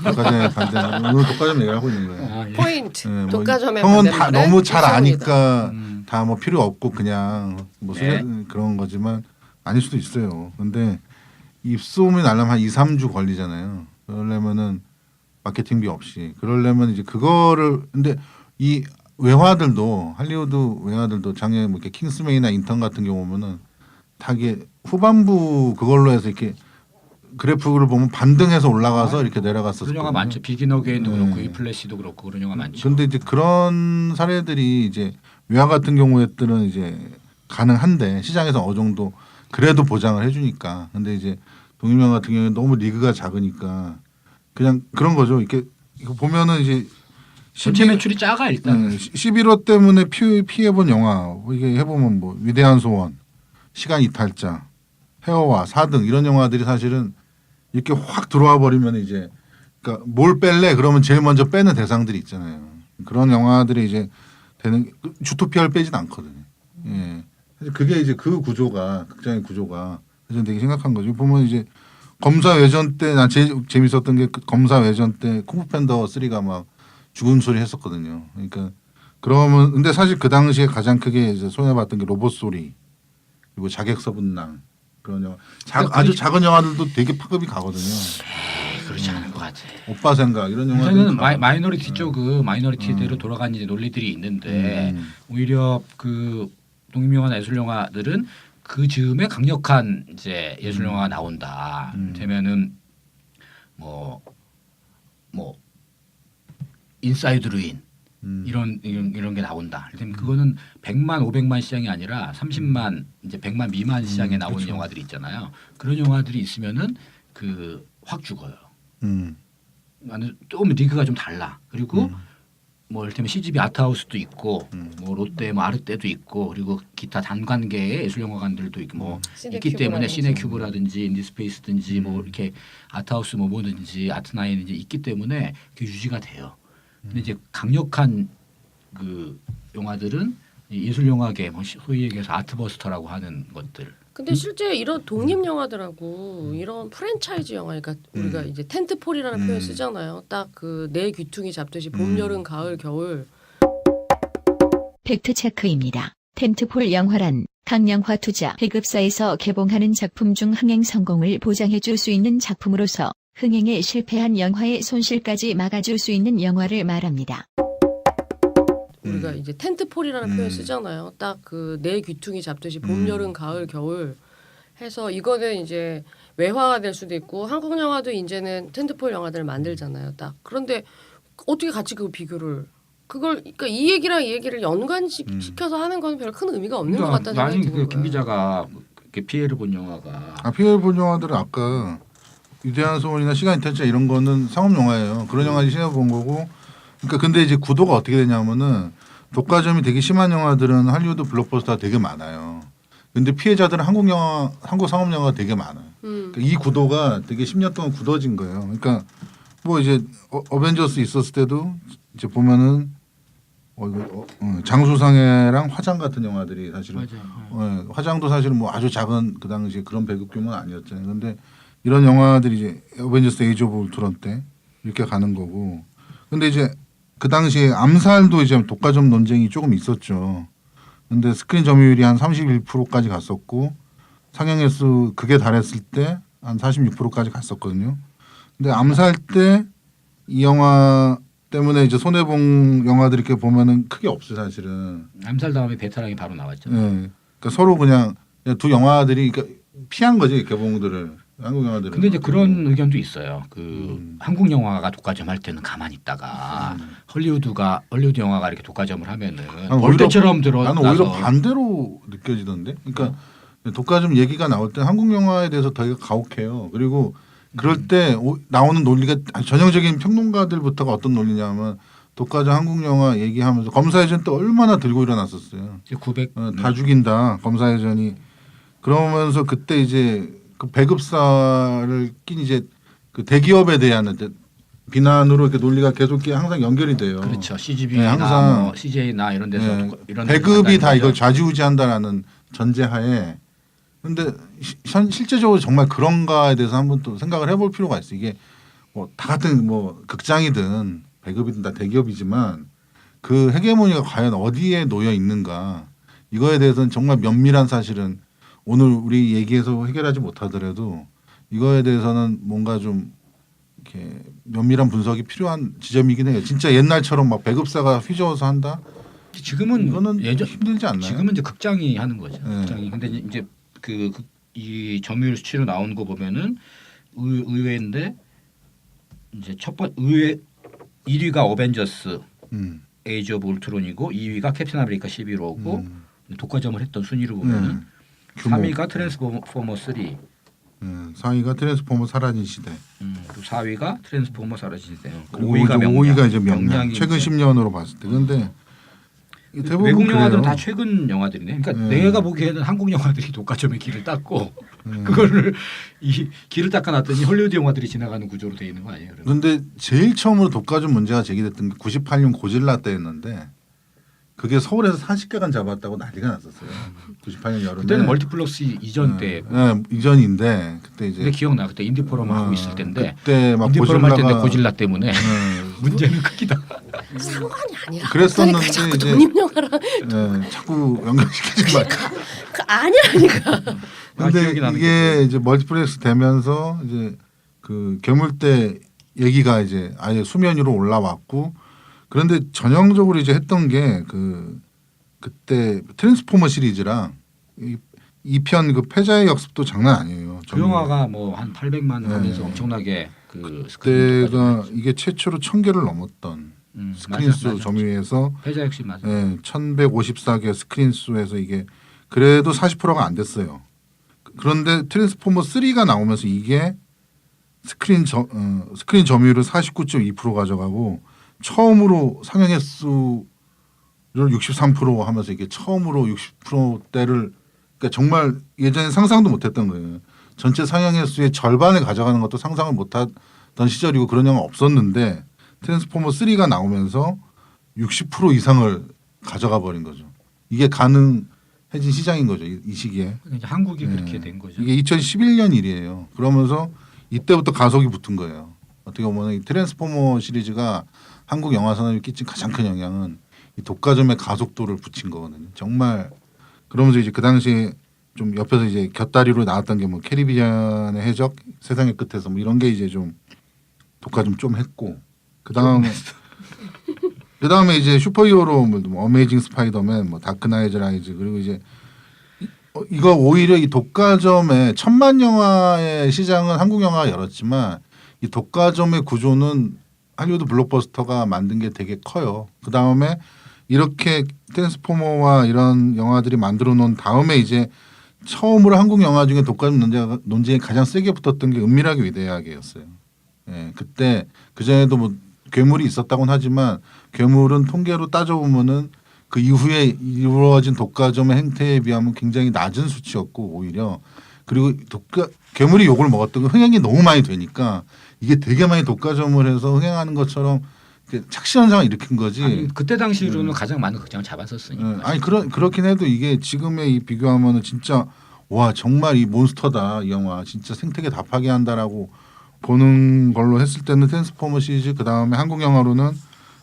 독과점의 반대. 오늘 독과점 얘기를 하고 있는 거예요. 포인트. 뭐 독과점의 형은 다 반대말은 너무 잘 입소문이다. 아니까 다 뭐 필요 없고 그냥 뭐 네. 그런 거지만 아닐 수도 있어요. 근데 입소문이 나려면 한 2, 3주 걸리잖아요. 그러려면은 마케팅비 없이 그러려면 이제 그거를 근데 이 외화들도 할리우드 외화들도 작년에 뭐 이렇게 킹스맨이나 인턴 같은 경우 보면은 다 이게 후반부 그걸로 해서 이렇게 그래프를 보면 반등해서 올라가서 이렇게 내려갔었어요. 그런 영화 많죠. 비긴 어게인도 그렇고 이 플래시도 그렇고 그런 영화 많죠. 근데 이제 그런 사례들이 이제 외화 같은 경우에들은 이제 가능한데 시장에서 어느 정도 그래도 보장을 해주니까. 근데 이제 독립영화 같은 경우에 너무 리그가 작으니까 그냥 그런 거죠. 이렇게 이거 보면은 이제 전체 매출이 작아 일단. 11호 때문에 피해본 영화 이게 해보면 뭐 위대한 소원, 시간 이탈자, 헤어와 4등 이런 영화들이 사실은 이렇게 확 들어와 버리면 이제 그러니까 뭘 뺄래 그러면 제일 먼저 빼는 대상들이 있잖아요. 그런 영화들이 이제 되는 주토피아를 빼진 않거든요. 예. 사실 그게 이제 그 구조가 극장의 구조가 그래서 되게 심각한 거죠. 보면 이제 검사 외전 때 난 제일 재밌었던 게 검사 외전 때 쿵푸팬더 3가 막 죽은 소리 했었거든요. 그러니까 그러면 근데 사실 그 당시에 가장 크게 이제 손해봤던 게 로봇 소리 그리고 자객서분낭 그런 영화 아주 작은 영화들도 되게 파급이 가거든요. 그렇지 않은 것 같아. 오빠 생각 이런 영화들은 우선은 마이너리티 쪽 마이너리티대로 돌아가는 이제 논리들이 있는데 오히려 그 독립영화나 예술영화들은 그 즈음에 강력한 이제 예술영화가 나온다. 되면은 뭐 인사이드 루인 이런 게 나온다. 그러면 그거는 100만, 500만 시장이 아니라 30만, 이제 100만 미만 시장에 나오는 그렇죠. 영화들이 있잖아요. 그런 영화들이 있으면은 그 확 죽어요. 좀 리그가 좀 달라. 그리고 뭐 이를테면 CGV 아트하우스도 있고 뭐 롯데 뭐 아르떼도 있고 그리고 기타 단관계의 예술영화관들도 있고 뭐 있기 때문에 시네큐브라든지 인디스페이스든지 뭐 이렇게 아트하우스 뭐 뭐든지 아트나인든지 있기 때문에 그게 유지가 돼요. 근데 이제 강력한 그 영화들은 이 예술영화계 뭐 소위 얘기해서 아트버스터라고 하는 것들. 근데 실제 이런 독립 영화들하고 이런 프랜차이즈 영화, 그러니까 우리가 이제 텐트폴이라는 표현 쓰잖아요. 딱 그 내 귀퉁이 잡듯이 봄, 여름, 가을, 겨울. 팩트 체크입니다. 텐트폴 영화란 강영화 투자 배급사에서 개봉하는 작품 중 흥행 성공을 보장해 줄 수 있는 작품으로서 흥행에 실패한 영화의 손실까지 막아줄 수 있는 영화를 말합니다. 우리가 이제 텐트폴이라는 표현 쓰잖아요. 딱 그 내 귀퉁이 잡듯이 봄, 여름, 가을, 겨울 해서 이거는 이제 외화가 될 수도 있고 한국 영화도 이제는 텐트폴 영화들을 만들잖아요. 딱 그런데 어떻게 같이 그 비교를 그걸 그러니까 이 얘기랑 이 얘기를 연관시켜서 하는 건 별 큰 의미가 없는 것 같다는 생각이 드는 거예요. 김 기자가 피해를 본 영화가 피해를 본 영화들은 아까 위대한 소원이나 시간이 탈자 이런 거는 상업 영화예요. 그런 영화를 시내 본 거고. 그러니까 근데 이제 구도가 어떻게 되냐면은 독과점이 되게 심한 영화들은 할리우드 블록버스터가 되게 많아요. 근데 피해자들은 한국 영화, 한국 상업 영화가 되게 많아요. 그러니까 이 구도가 되게 10년 동안 굳어진 거예요. 그러니까 뭐 이제 어벤져스 있었을 때도 이제 보면은 장수상해랑 화장 같은 영화들이 사실은 화장도 사실은 뭐 아주 작은 그 당시에 그런 배급 규모는 아니었잖아요. 근데 이런 영화들이 이제 어벤져스 에이지 오브 울트론 때 이렇게 가는 거고. 근데 이제 그 당시에 암살도 이제 독과점 논쟁이 조금 있었죠. 근데 스크린 점유율이 한 31%까지 갔었고 상영 횟수 그게 달했을 때 한 46%까지 갔었거든요. 근데 암살 때 이 영화 때문에 이제 손해 본 영화들 이렇게 보면은 크게 없어요, 사실은. 암살 다음에 베테랑이 바로 나왔죠. 네. 그러니까 서로 그냥 두 영화들이 그러니까 피한 거지 개봉들을. 한국 영화들은. 근데 이제 그런 의견도 있어요. 그 한국 영화가 독과점 할 때는 가만히 있다가 헐리우드 영화가 이렇게 독과점을 하면은 벌떼처럼 들어나서 나는 오히려 반대로 느껴지던데. 그러니까 독과점 얘기가 나올 때 한국 영화에 대해서 되게 가혹해요. 그리고 그럴 때 나오는 논리가 전형적인 평론가들부터가 어떤 논리냐면 독과점 한국 영화 얘기하면서 검사회전 때 얼마나 들고 일어났었어요. 900 다 죽인다 검사회전이. 그러면서 그때 이제 그 배급사를 낀 이제 그 대기업에 대한 비난으로 이렇게 논리가 계속 항상 연결이 돼요. 그렇죠. CGV나 항상 뭐 CJ나 이런 데서 이런 배급이 다 거죠. 이걸 좌지우지한다라는 전제하에. 근데 실제적으로 정말 그런가에 대해서 한번 또 생각을 해볼 필요가 있어. 이게 뭐 다 같은 뭐 극장이든 배급이든 다 대기업이지만 그 헤게모니가 과연 어디에 놓여 있는가 이거에 대해서는 정말 면밀한 사실은 오늘 우리 얘기해서 해결하지 못하더라도 이거에 대해서는 뭔가 좀 이렇게 면밀한 분석이 필요한 지점이긴 해요. 진짜 옛날처럼 막 배급사가 휘저어서 한다. 지금은 이거는 예전 힘들지 않나요? 지금은 이제 극장이 하는 거죠. 네. 극장이. 근데 이제 이 점유율 수치로 나온 거 보면은 의외인데 이제 의외 1위가 어벤져스 에이지 오브 울트론이고 2위가 캡틴 아메리카 11호고 독과점을 했던 순위로 보면은 3위가 트랜스포머 3. 4위가 트랜스포머 사라진 시대. 그리고 4위가 트랜스포머 사라진 시대. 그리고 5위가 이제 명량. 최근 이제. 10년으로 봤을 때. 그런데 대부분 외국 영화들은 그래요. 다 최근 영화들이네. 그러니까 네. 내가 보기에는 한국 영화들이 독과점에 길을 닦고 그거를 이 길을 닦아놨더니 헐리우드 영화들이 지나가는 구조로 돼 있는 거 아니에요? 그러면? 근데 제일 처음으로 독과점 문제가 제기됐던 게 98년 고질라 때였는데 그게 서울에서 40개간 잡았다고 난리가 났었어요. 98년 여름에. 그때는 멀티플렉스 이전 때. 이전인데 그때 이제 근데 기억나. 그때 인디포럼 하고 있을 때인데 그때 막 인디포럼 할 때인데 고질라가 고질라 때문에 문제는 크기다. 상관이 아니라. 그랬었는데 그러니까 자꾸 이제 독립영화랑 자꾸 연결시키지 마. 그 아니라니까. 근데 기억이 나는 이게 이제 멀티플렉스 되면서 이제 그 괴물대 얘기가 이제 아예 수면 위로 올라왔고 그런데 전형적으로 이제 했던 게 그때 트랜스포머 시리즈랑 이 편 그 패자의 역습도 장난 아니에요. 그 영화가 뭐 한 800만 하면서 네. 엄청나게 그 그때가 스크린까지 이게 최초로 1000개를 넘었던 스크린 수 맞아. 점유에서 패자 역시 맞아. 1154개 스크린 수에서 이게 그래도 40%가 안 됐어요. 그런데 트랜스포머 3가 나오면서 이게 스크린 점유율을 49.2% 가져가고 처음으로 상영 횟수를 63% 하면서 이게 처음으로 60%대를 그러니까 정말 예전에 상상도 못했던 거예요. 전체 상영 횟수의 절반을 가져가는 것도 상상을 못하던 시절이고 그런 영화 없었는데 트랜스포머 3가 나오면서 60% 이상을 가져가 버린 거죠. 이게 가능해진 시장인 거죠. 이 시기에. 이제 한국이 그렇게 된 거죠. 이게 2011년 일이에요. 그러면서 이때부터 가속이 붙은 거예요. 어떻게 보면 이 트랜스포머 시리즈가 한국 영화 산업에 끼친 가장 큰 영향은 이 독과점의 가속도를 붙인 거거든요. 정말 그러면서 이제 그 당시에 좀 옆에서 이제 곁다리로 나왔던 게 뭐 캐리비안의 해적, 세상의 끝에서 뭐 이런 게 이제 좀 독과점 좀 했고 그 다음에 이제 슈퍼히어로물 뭐 어메이징 스파이더맨, 뭐 다크나이트 라이즈 그리고 이제 이거 오히려 이 독과점의 1000만 영화의 시장은 한국 영화가 열었지만 이 독과점의 구조는 할리우드 블록버스터가 만든 게 되게 커요. 그 다음에 이렇게 트랜스포머와 이런 영화들이 만들어 놓은 다음에 이제 처음으로 한국 영화 중에 독과점 논쟁이 가장 세게 붙었던 게 은밀하게 위대하게였어요. 예, 그때 그 전에도 뭐 괴물이 있었다고는 하지만 괴물은 통계로 따져보면은 그 이후에 이루어진 독과점의 행태에 비하면 굉장히 낮은 수치였고 오히려 그리고 괴물이 욕을 먹었던 건 흥행이 너무 많이 되니까 이게 되게 많이 독과점을 해서 흥행하는 것처럼 착시 현상을 일으킨 거지. 아니, 그때 당시로는 가장 많은 극장을 잡았었으니까. 아니 그렇긴 해도 이게 지금에 이 비교하면은 진짜 와 정말 이 몬스터다 이 영화 진짜 생태계 다 파괴한다라고 보는 걸로 했을 때는 트랜스포머 시리즈 그 다음에 한국 영화로는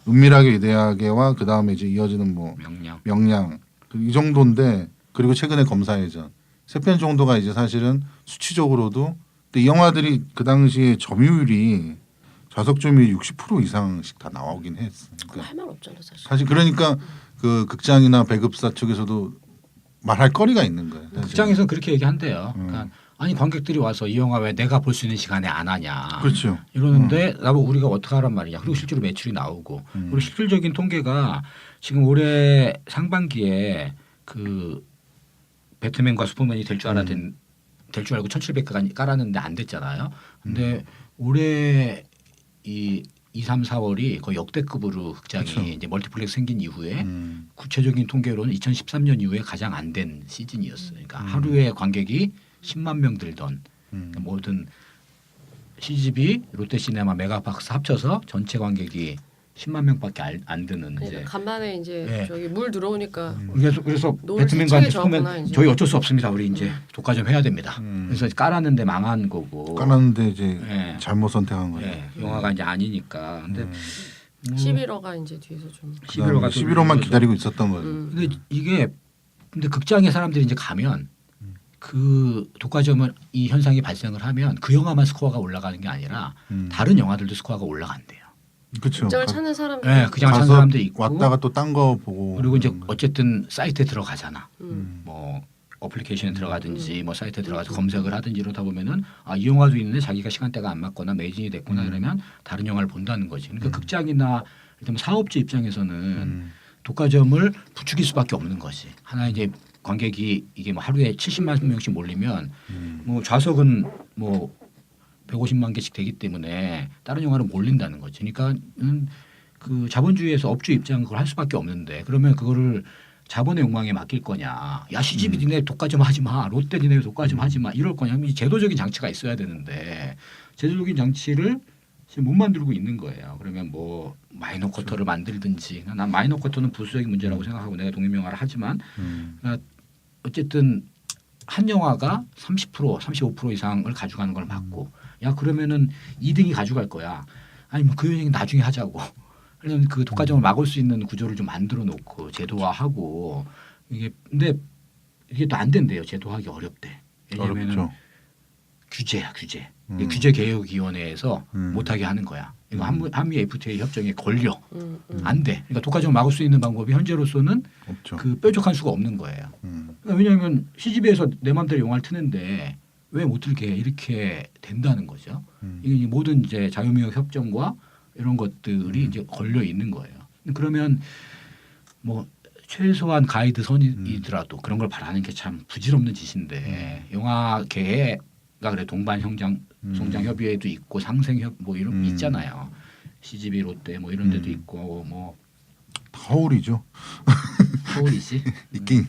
은밀하게 위대하게와 그 다음에 이제 이어지는 뭐 명량 이 정도인데 그리고 최근에 검사회전 세 편 정도가 이제 사실은 수치적으로도 근데 이 영화들이 그 당시에 점유율이 좌석 점유율 60% 이상씩 다 나오긴 했어. 그거 할 말 없잖아 사실. 사실 그러니까 그 극장이나 배급사 측에서도 말할 거리가 있는 거예요. 사실. 극장에서는 그렇게 얘기한대요. 그러니까 아니 관객들이 와서 이 영화 왜 내가 볼 수 있는 시간에 안 하냐. 그렇죠. 이러는데 나보고 우리가 어떻게 하란 말이냐. 그리고 실제로 매출이 나오고 그리고 실질적인 통계가 지금 올해 상반기에 그 배트맨과 슈퍼맨이 될 줄 알고 1700가 깔았는데 안 됐잖아요. 근데 올해 이 2, 3, 4월이 거의 역대급으로 극장이 그렇죠. 이제 멀티플렉스 생긴 이후에 구체적인 통계로는 2013년 이후에 가장 안 된 시즌이었어요. 그러니까 하루에 관객이 10만 명 들던 그러니까 모든 CGV, 롯데시네마, 메가박스 합쳐서 전체 관객이 10만 명밖에 안 드는 그러니까 이제 간만에 이제 네. 저기 물 들어오니까 그래서 노을 배트맨과 세차게 슈퍼맨 저었구나, 이제. 저희 어쩔 수 없습니다. 우리 이제 독과점 해야 됩니다. 그래서 깔았는데 망한 거고. 깔았는데 이제 네. 잘못 선택한 거예요. 네. 영화가 이제 아니니까. 근데 11호가 이제 뒤에서 좀 11호만 기다리고 있었던 거예요. 근데 이게 근데 극장에 사람들이 이제 가면 그 독과점을 이 현상이 발생을 하면 그 영화만 스코어가 올라가는 게 아니라 다른 영화들도 스코어가 올라간대요. 그렇죠. 극장을 찾는 사람들. 네, 극장을 찾는 사람도 있고 왔다가 또 딴 거 보고 그리고 이제 어쨌든 사이트에 들어가잖아. 뭐 어플리케이션에 들어가든지 뭐 사이트에 들어가서 검색을 하든지 이러다 보면은 아, 이 영화도 있는데 자기가 시간대가 안 맞거나 매진이 됐구나 그러면 다른 영화를 본다는 거지. 그러니까 극장이나 일단 사업주 입장에서는 독과점을 부추길 수밖에 없는 거지. 하나 이제 관객이 이게 뭐 하루에 70만 명씩 몰리면 뭐 좌석은 뭐 150만 개씩 되기 때문에 다른 영화로 몰린다는 거지. 그러니까 그 자본주의에서 업주 입장 그걸 할 수밖에 없는데 그러면 그거를 자본의 욕망에 맡길 거냐? 야 CGV 니네 독과 좀 하지 마. 롯데 니네 독과 좀 하지 마. 이럴 거냐? 이 제도적인 장치가 있어야 되는데 제도적인 장치를 지금 못 만들고 있는 거예요. 그러면 뭐 마이너 쿼터를 만들든지 난 마이너 쿼터는 부수적인 문제라고 생각하고 내가 독립영화를 하지만 그러니까 어쨌든 한 영화가 30% 35% 이상을 가져가는 걸 막고 야 그러면은 2등이 가져갈 거야. 아니면 그 얘기 나중에 하자고. 그러면 그 독과점을 막을 수 있는 구조를 좀 만들어 놓고 제도화하고 이게 근데 이게 또 안 된대요. 제도화하기 어렵대. 왜냐하면 어렵죠. 규제야 규제. 이 규제개혁위원회에서 못하게 하는 거야. 이거 한미 FTA 협정에 걸려. 안 돼. 그러니까 독과점을 막을 수 있는 방법이 현재로서는 없죠. 그 뾰족한 수가 없는 거예요. 그러니까 왜냐하면 CGV에서 내 마음대로 영화를 트는데 왜 못 틀게 이렇게 된다는 거죠. 이게 모든 이제 자유무역 협정과 이런 것들이 이제 걸려 있는 거예요. 그러면 뭐 최소한 가이드 선이더라도 그런 걸 바라는 게 참 부질없는 짓인데 영화계가 그래 동반 성장 협의회도 있고 상생협 뭐 이런 있잖아요. CGV 롯데 뭐 이런 데도 있고 뭐 허울이죠. 서울이지 있긴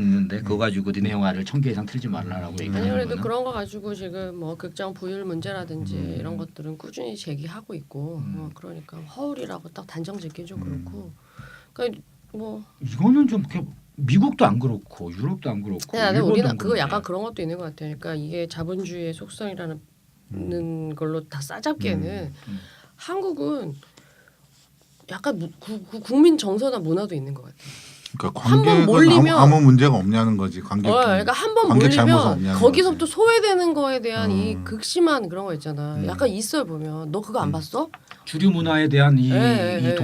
있는데 그거 가지고 니네 영화를 1000개 이상 틀지 말라라고 아니 얘기하는 그래도 거는 그런 거 가지고 지금 뭐 극장 부율 문제라든지 이런 것들은 꾸준히 제기하고 있고 그러니까 허울이라고 딱 단정 짓기 좀 그렇고 그러니까 뭐 이거는 좀 이렇게 미국도 안 그렇고 유럽도 안 그렇고 근데 일본도 우리는 안 그거 그런데. 약간 그런 것도 있는 것 같아요. 그러니까 이게 자본주의의 속성이라는 걸로 다 싸잡기에는 한국은 약간 국민 정서나 문화도 있는 것 같아요. 그러니까 한번 관객은 몰리면- 아무 문제가 없냐는 거지. 관객. 그러니까 한 번 관객 잘못은 몰리면 없냐는 거기서부터 거지. 소외되는 거에 대한 이 극심한 그런 거 있잖아. 약간 있어요 보면. 너 그거 안 봤어? 주류 문화에 대한 예, 예.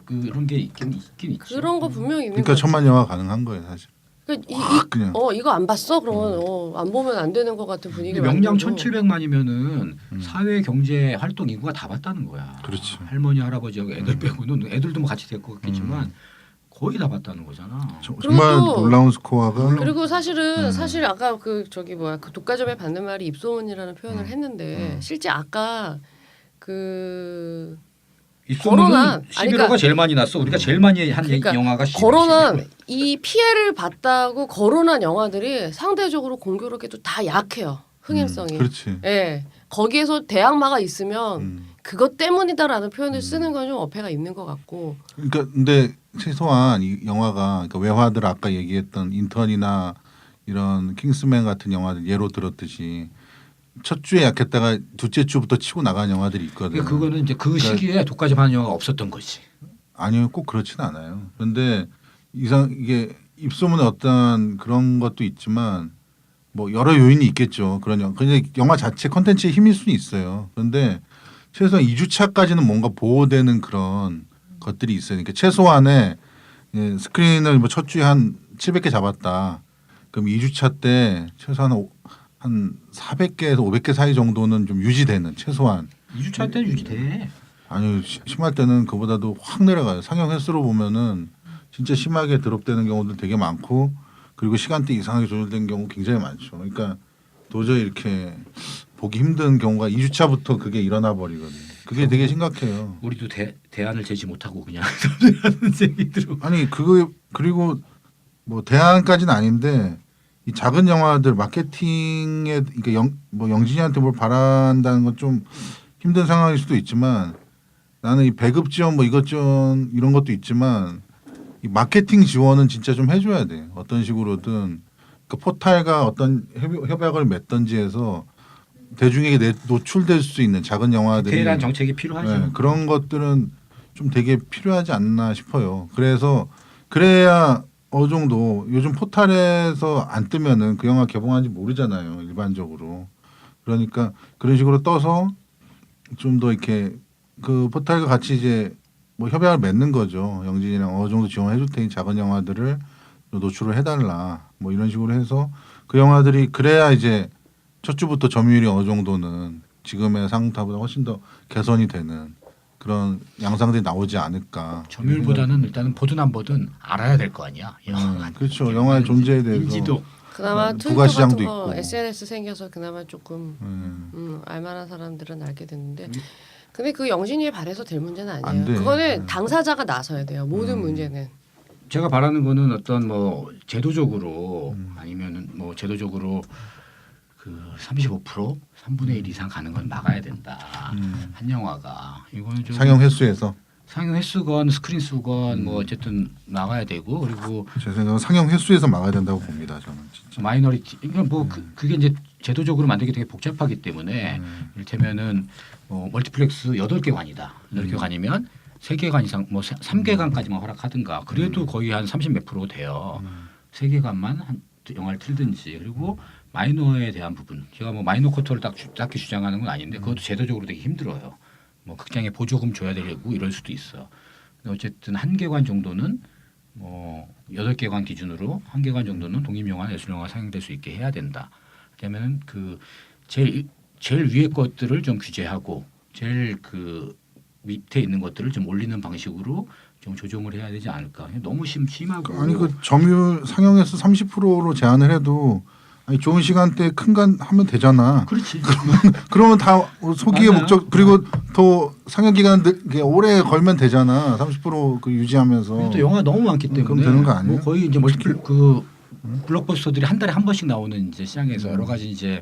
그런 게 있긴 있죠. 그런 거 분명히 있는 그러니까 거 천만 영화 가능한 거예요 사실. 그러니까 그냥. 이거 안 봤어? 그러면 안 보면 안 되는 것 같은 분위기. 명량 만들고. 1,700만이면은 사회 경제 활동 인구가 다 봤다는 거야. 그렇지. 할머니 할아버지하고 애들 빼고는 애들도 뭐 같이 될 것 같겠지만 거의 다 봤다는 거잖아. 정말 놀라운 스코어가. 그리고 사실은 사실 아까 그 저기 뭐야 그 독과점에 받는 말이 입소문이라는 표현을 했는데 실제 아까 그 입소문은 거론한 11호가 아니, 그러니까 제일 많이 났어. 우리가 제일 많이 한 그러니까 영화가 거론한 이 피해를 봤다고 거론한 영화들이 상대적으로 공교롭게도 다 약해요. 흥행성이. 그렇지. 예. 거기에서 대항마가 있으면 그것 때문이다라는 표현을 쓰는 건 좀 어폐가 있는 것 같고. 그러니까 근데 최소한 이 영화가 그러니까 외화들 아까 얘기했던 인턴이나 이런 킹스맨 같은 영화들 예로 들었듯이 첫 주에 약했다가 둘째 주부터 치고 나가는 영화들이 있거든. 그러니까 그거는 이제 그 시기에 독과점 하는 영화가 없었던 거지. 아니요, 꼭 그렇지는 않아요. 그런데 이게 입소문에 어떤 그런 것도 있지만 뭐 여러 요인이 있겠죠. 그런 근데 영화 자체 컨텐츠의 힘일 수는 있어요. 그런데 최소한 2주차까지는 뭔가 보호되는 그런 것들이 있어요. 그러니까 최소한의 스크린을 뭐 첫 주에 한 700개 잡았다. 그럼 2주차 때 최소한 한 400개에서 500개 사이 정도는 좀 유지되는 최소한. 2주차 때는 유지돼. 아니 심할 때는 그보다도 확 내려가요. 상영 횟수로 보면은 진짜 심하게 드롭되는 경우도 되게 많고 그리고 시간대 이상하게 조절된 경우 굉장히 많죠. 그러니까 도저히 이렇게 보기 힘든 경우가 2주차부터 그게 일어나 버리거든요. 그게 되게 심각해요. 우리도 대안을 제시 못하고 그냥 하는 얘기들로. 아니 그거 그리고 뭐 대안까지는 아닌데 이 작은 영화들 마케팅에 그러니까 뭐 영진이한테 뭘 바란다는 건 좀 힘든 상황일 수도 있지만 나는 이 배급 지원 뭐 이것 지원 이런 것도 있지만 이 마케팅 지원은 진짜 좀 해줘야 돼. 어떤 식으로든 그 포탈과 어떤 협약을 맺든지 해서 대중에게 노출될 수 있는 작은 영화들이 디테일한 정책이 필요하죠. 네, 그런 것들은 좀 되게 필요하지 않나 싶어요. 그래야 어느 정도 요즘 포탈에서 안 뜨면은 그 영화 개봉한지 모르잖아요. 일반적으로. 그러니까 그런 식으로 떠서 좀 더 이렇게 그 포탈과 같이 이제 뭐 협약을 맺는 거죠. 영진이랑 어느 정도 지원해 줄 테니 작은 영화들을 노출을 해달라. 뭐 이런 식으로 해서 그 영화들이 그래야 이제 첫 주부터 점유율이 어느 정도는 지금의 상타보다 훨씬 더 개선이 되는 그런 양상들이 나오지 않을까. 점유율보다는 일단은 보든 안 보든 알아야 될 거 아니야. 그렇죠. 영화의 존재에 대해서. 인지도. 그나마 트위터 부가 시장도 같은 거 있고. SNS 생겨서 그나마 조금 알만한 사람들은 알게 됐는데 근데 그 영진이에 반해서 될 문제는 안 아니에요. 돼. 그거는 당사자가 나서야 돼요. 모든 문제는. 제가 바라는 거는 어떤 뭐 제도적으로 아니면은 뭐 제도적으로 그 35% 3분의 1 이상 가는 건 막아야 된다. 한 영화가 이거는 좀 상영 횟수에서 상영 횟수건 스크린 수건 뭐 어쨌든 나가야 되고 그리고 제 생각은 상영 횟수에서 막아야 된다고 봅니다. 저는 진짜. 마이너리티 그러니까 뭐 그게 이제 제도적으로 만들기 되게 복잡하기 때문에 이를테면은 멀티플렉스 8개관이다. 8개관이면 3개관 이상 뭐 3개관까지만 허락하든가 그래도 거의 한 30 몇 프로 돼요. 3개관만 한 영화를 틀든지 그리고 마이너에 대한 부분 제가 뭐 마이너 쿼터를 딱히 주장하는 건 아닌데 그것도 제도적으로 되게 힘들어요. 뭐 극장에 보조금 줘야 되고 이럴 수도 있어. 근데 어쨌든 1개관 정도는 뭐 8개관 기준으로 1개관 정도는 독립영화, 예술영화 상영될 수 있게 해야 된다. 그러면은 그 제일 위에 것들을 좀 규제하고 제일 그 밑에 있는 것들을 좀 올리는 방식으로 좀 조정을 해야 되지 않을까. 너무 심하고 아니 그 점유율 상영에서 30%로 제한을 해도 아니 좋은 시간대 큰 간 하면 되잖아. 그렇지. 그러면 다 소기의 맞아요. 목적 그리고 더 상영 기간 오래 걸면 되잖아. 30%그 유지하면서. 또 영화 너무 많기 때문에 그럼 되는 거 아니에요? 뭐 거의 이제 그 블록버스터들이 한 달에 한 번씩 나오는 이제 시장에서 여러 가지 이제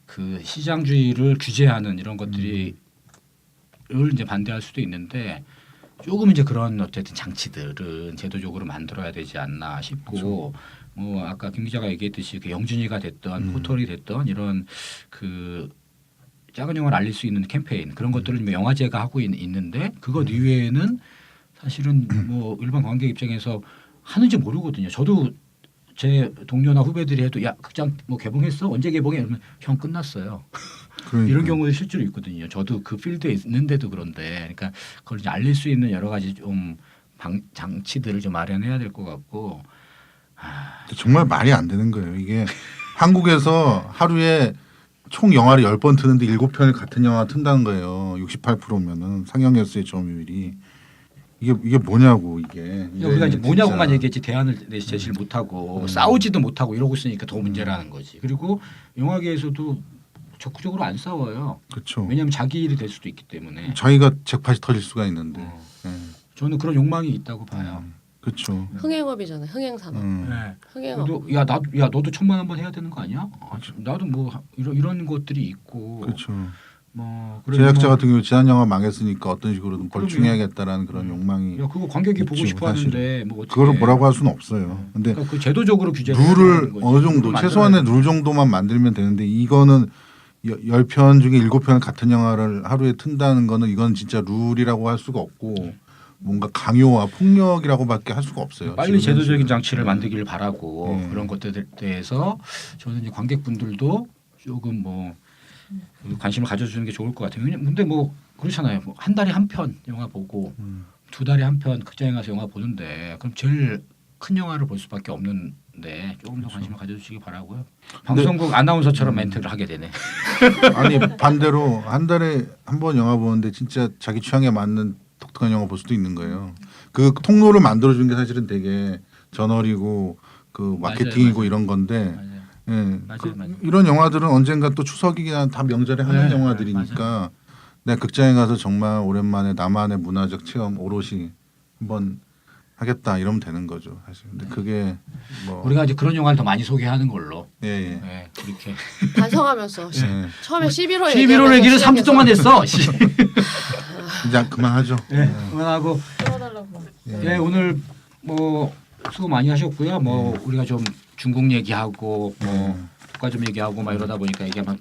그 시장주의를 규제하는 이런 것들이 을 이제 반대할 수도 있는데 조금 이제 그런 어쨌든 장치들은 제도적으로 만들어야 되지 않나 싶고 뭐 아까 김 기자가 얘기했듯이 그 영준이가 됐던 포털이 됐던 이런 그 작은 영화를 알릴 수 있는 캠페인 그런 것들을 좀 영화제가 하고 있는데 그것 이외에는 사실은 뭐 일반 관객 입장에서 하는지 모르거든요. 저도 제 동료나 후배들이 해도 야 극장 뭐 개봉했어 언제 개봉해 이러면 형 끝났어요. 그러니까. 이런 경우도 실제로 있거든요. 저도 그 필드에 있는데도 그런데, 그러니까 그걸 이제 알릴 수 있는 여러 가지 좀 장치들을 좀 마련해야 될 것 같고. 정말 말이 안 되는 거예요. 이게 한국에서 하루에 총 영화를 10번 트는데 7편을 같은 영화 튼다는 거예요. 68%면은 상영 횟수의 점유율이 이게 뭐냐고 이게. 우리가 이제 뭐냐고만 진짜. 얘기했지 대안을 제시를 못하고 싸우지도 못하고 이러고 있으니까 더 문제라는 거지. 그리고 영화계에서도 적극적으로 안 싸워요. 그렇죠. 왜냐하면 자기 일이 될 수도 있기 때문에. 자기가 잭팟이 터질 수가 있는데. 저는 그런 욕망이 있다고 봐요. 그렇죠. 흥행업이잖아요. 흥행산업. 네. 흥행업. 너도 1,000만 원 해야 되는 거 아니야? 나도 뭐 이런 것들이 있고. 그렇죠. 뭐 제작자 같은 경우 지난 영화 망했으니까 어떤 식으로든 벌충해야겠다라는 그런 욕망이. 야 그거 관객이 보고 있죠, 싶어하는데 뭐 어떻게 그거를 뭐라고 할 수는 없어요. 근데 그러니까 그 제도적으로 규제를 룰을 어느 정도 최소한의 룰 정도만 만들면 되는데 이거는 10편 중에 7편을 같은 영화를 하루에 튼다는 거는 이건 진짜 룰이라고 할 수가 없고 뭔가 강요와 폭력이라고밖에 할 수가 없어요. 빨리 지금 제도적인 장치를 만들기를 바라고 네. 그런 것들에 대해서 저는 이제 관객분들도 조금 뭐 관심을 가져주는 게 좋을 것 같아요. 근데 뭐 그렇잖아요. 뭐 한 달에 한 편 영화 보고 2달에 한 편 극장에 가서 영화 보는데 그럼 제일 큰 영화를 볼 수밖에 없는데 조금 더 관심을 가져주시기 바라고요. 방송국 아나운서처럼 멘트를 하게 되네. 아니 반대로 한 달에 한 번 영화 보는데 진짜 자기 취향에 맞는 독특한 영화 볼 수도 있는 거예요. 그 통로를 만들어준 게 사실은 되게 저널이고 그 마케팅이고 맞아요. 이런 건데 맞아요. 예, 맞아요. 이런 영화들은 언젠가 또 추석이나 다 명절에 하는 네, 영화들이니까 내가 극장에 가서 정말 오랜만에 나만의 문화적 체험 오롯이 한번 하겠다 이러면 되는 거죠 사실. 근데 그게 뭐 우리가 이제 그런 영화를 더 많이 소개하는 걸로. 예. 네, 그렇게. 반성하면서 예. 처음에 11월 11월 얘기를 3주 동안 했어. 이제 그만하죠. 네, 그만하고. 끌어달라고. 예, 오늘 뭐 수고 많이 하셨고요. 뭐 우리가 좀 중국 얘기하고 뭐 국가점 얘기하고 막 이러다 보니까 이게 막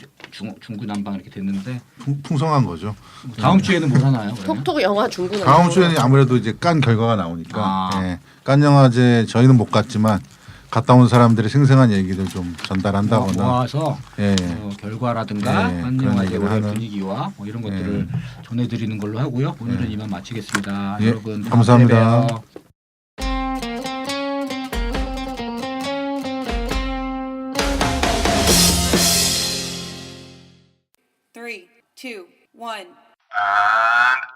중구난방 이렇게 됐는데 풍성한 거죠. 다음 주에는 뭘 하나요? 그러면? 톡톡 영화 중국 다음 주에는 아무래도 이제 깐 결과가 나오니까 아. 예. 깐 영화제 저희는 못 갔지만 갔다 온 사람들의 생생한 얘기를 좀 전달한다거나 모아서 예. 결과라든가 예, 한 그런 영화제 얘기를 올해 하는. 분위기와 뭐 이런 것들을 전해드리는 걸로 하고요. 오늘은 이만 마치겠습니다. 예, 여러분 다음 감사합니다. 주에 봬요. Three, two, one. And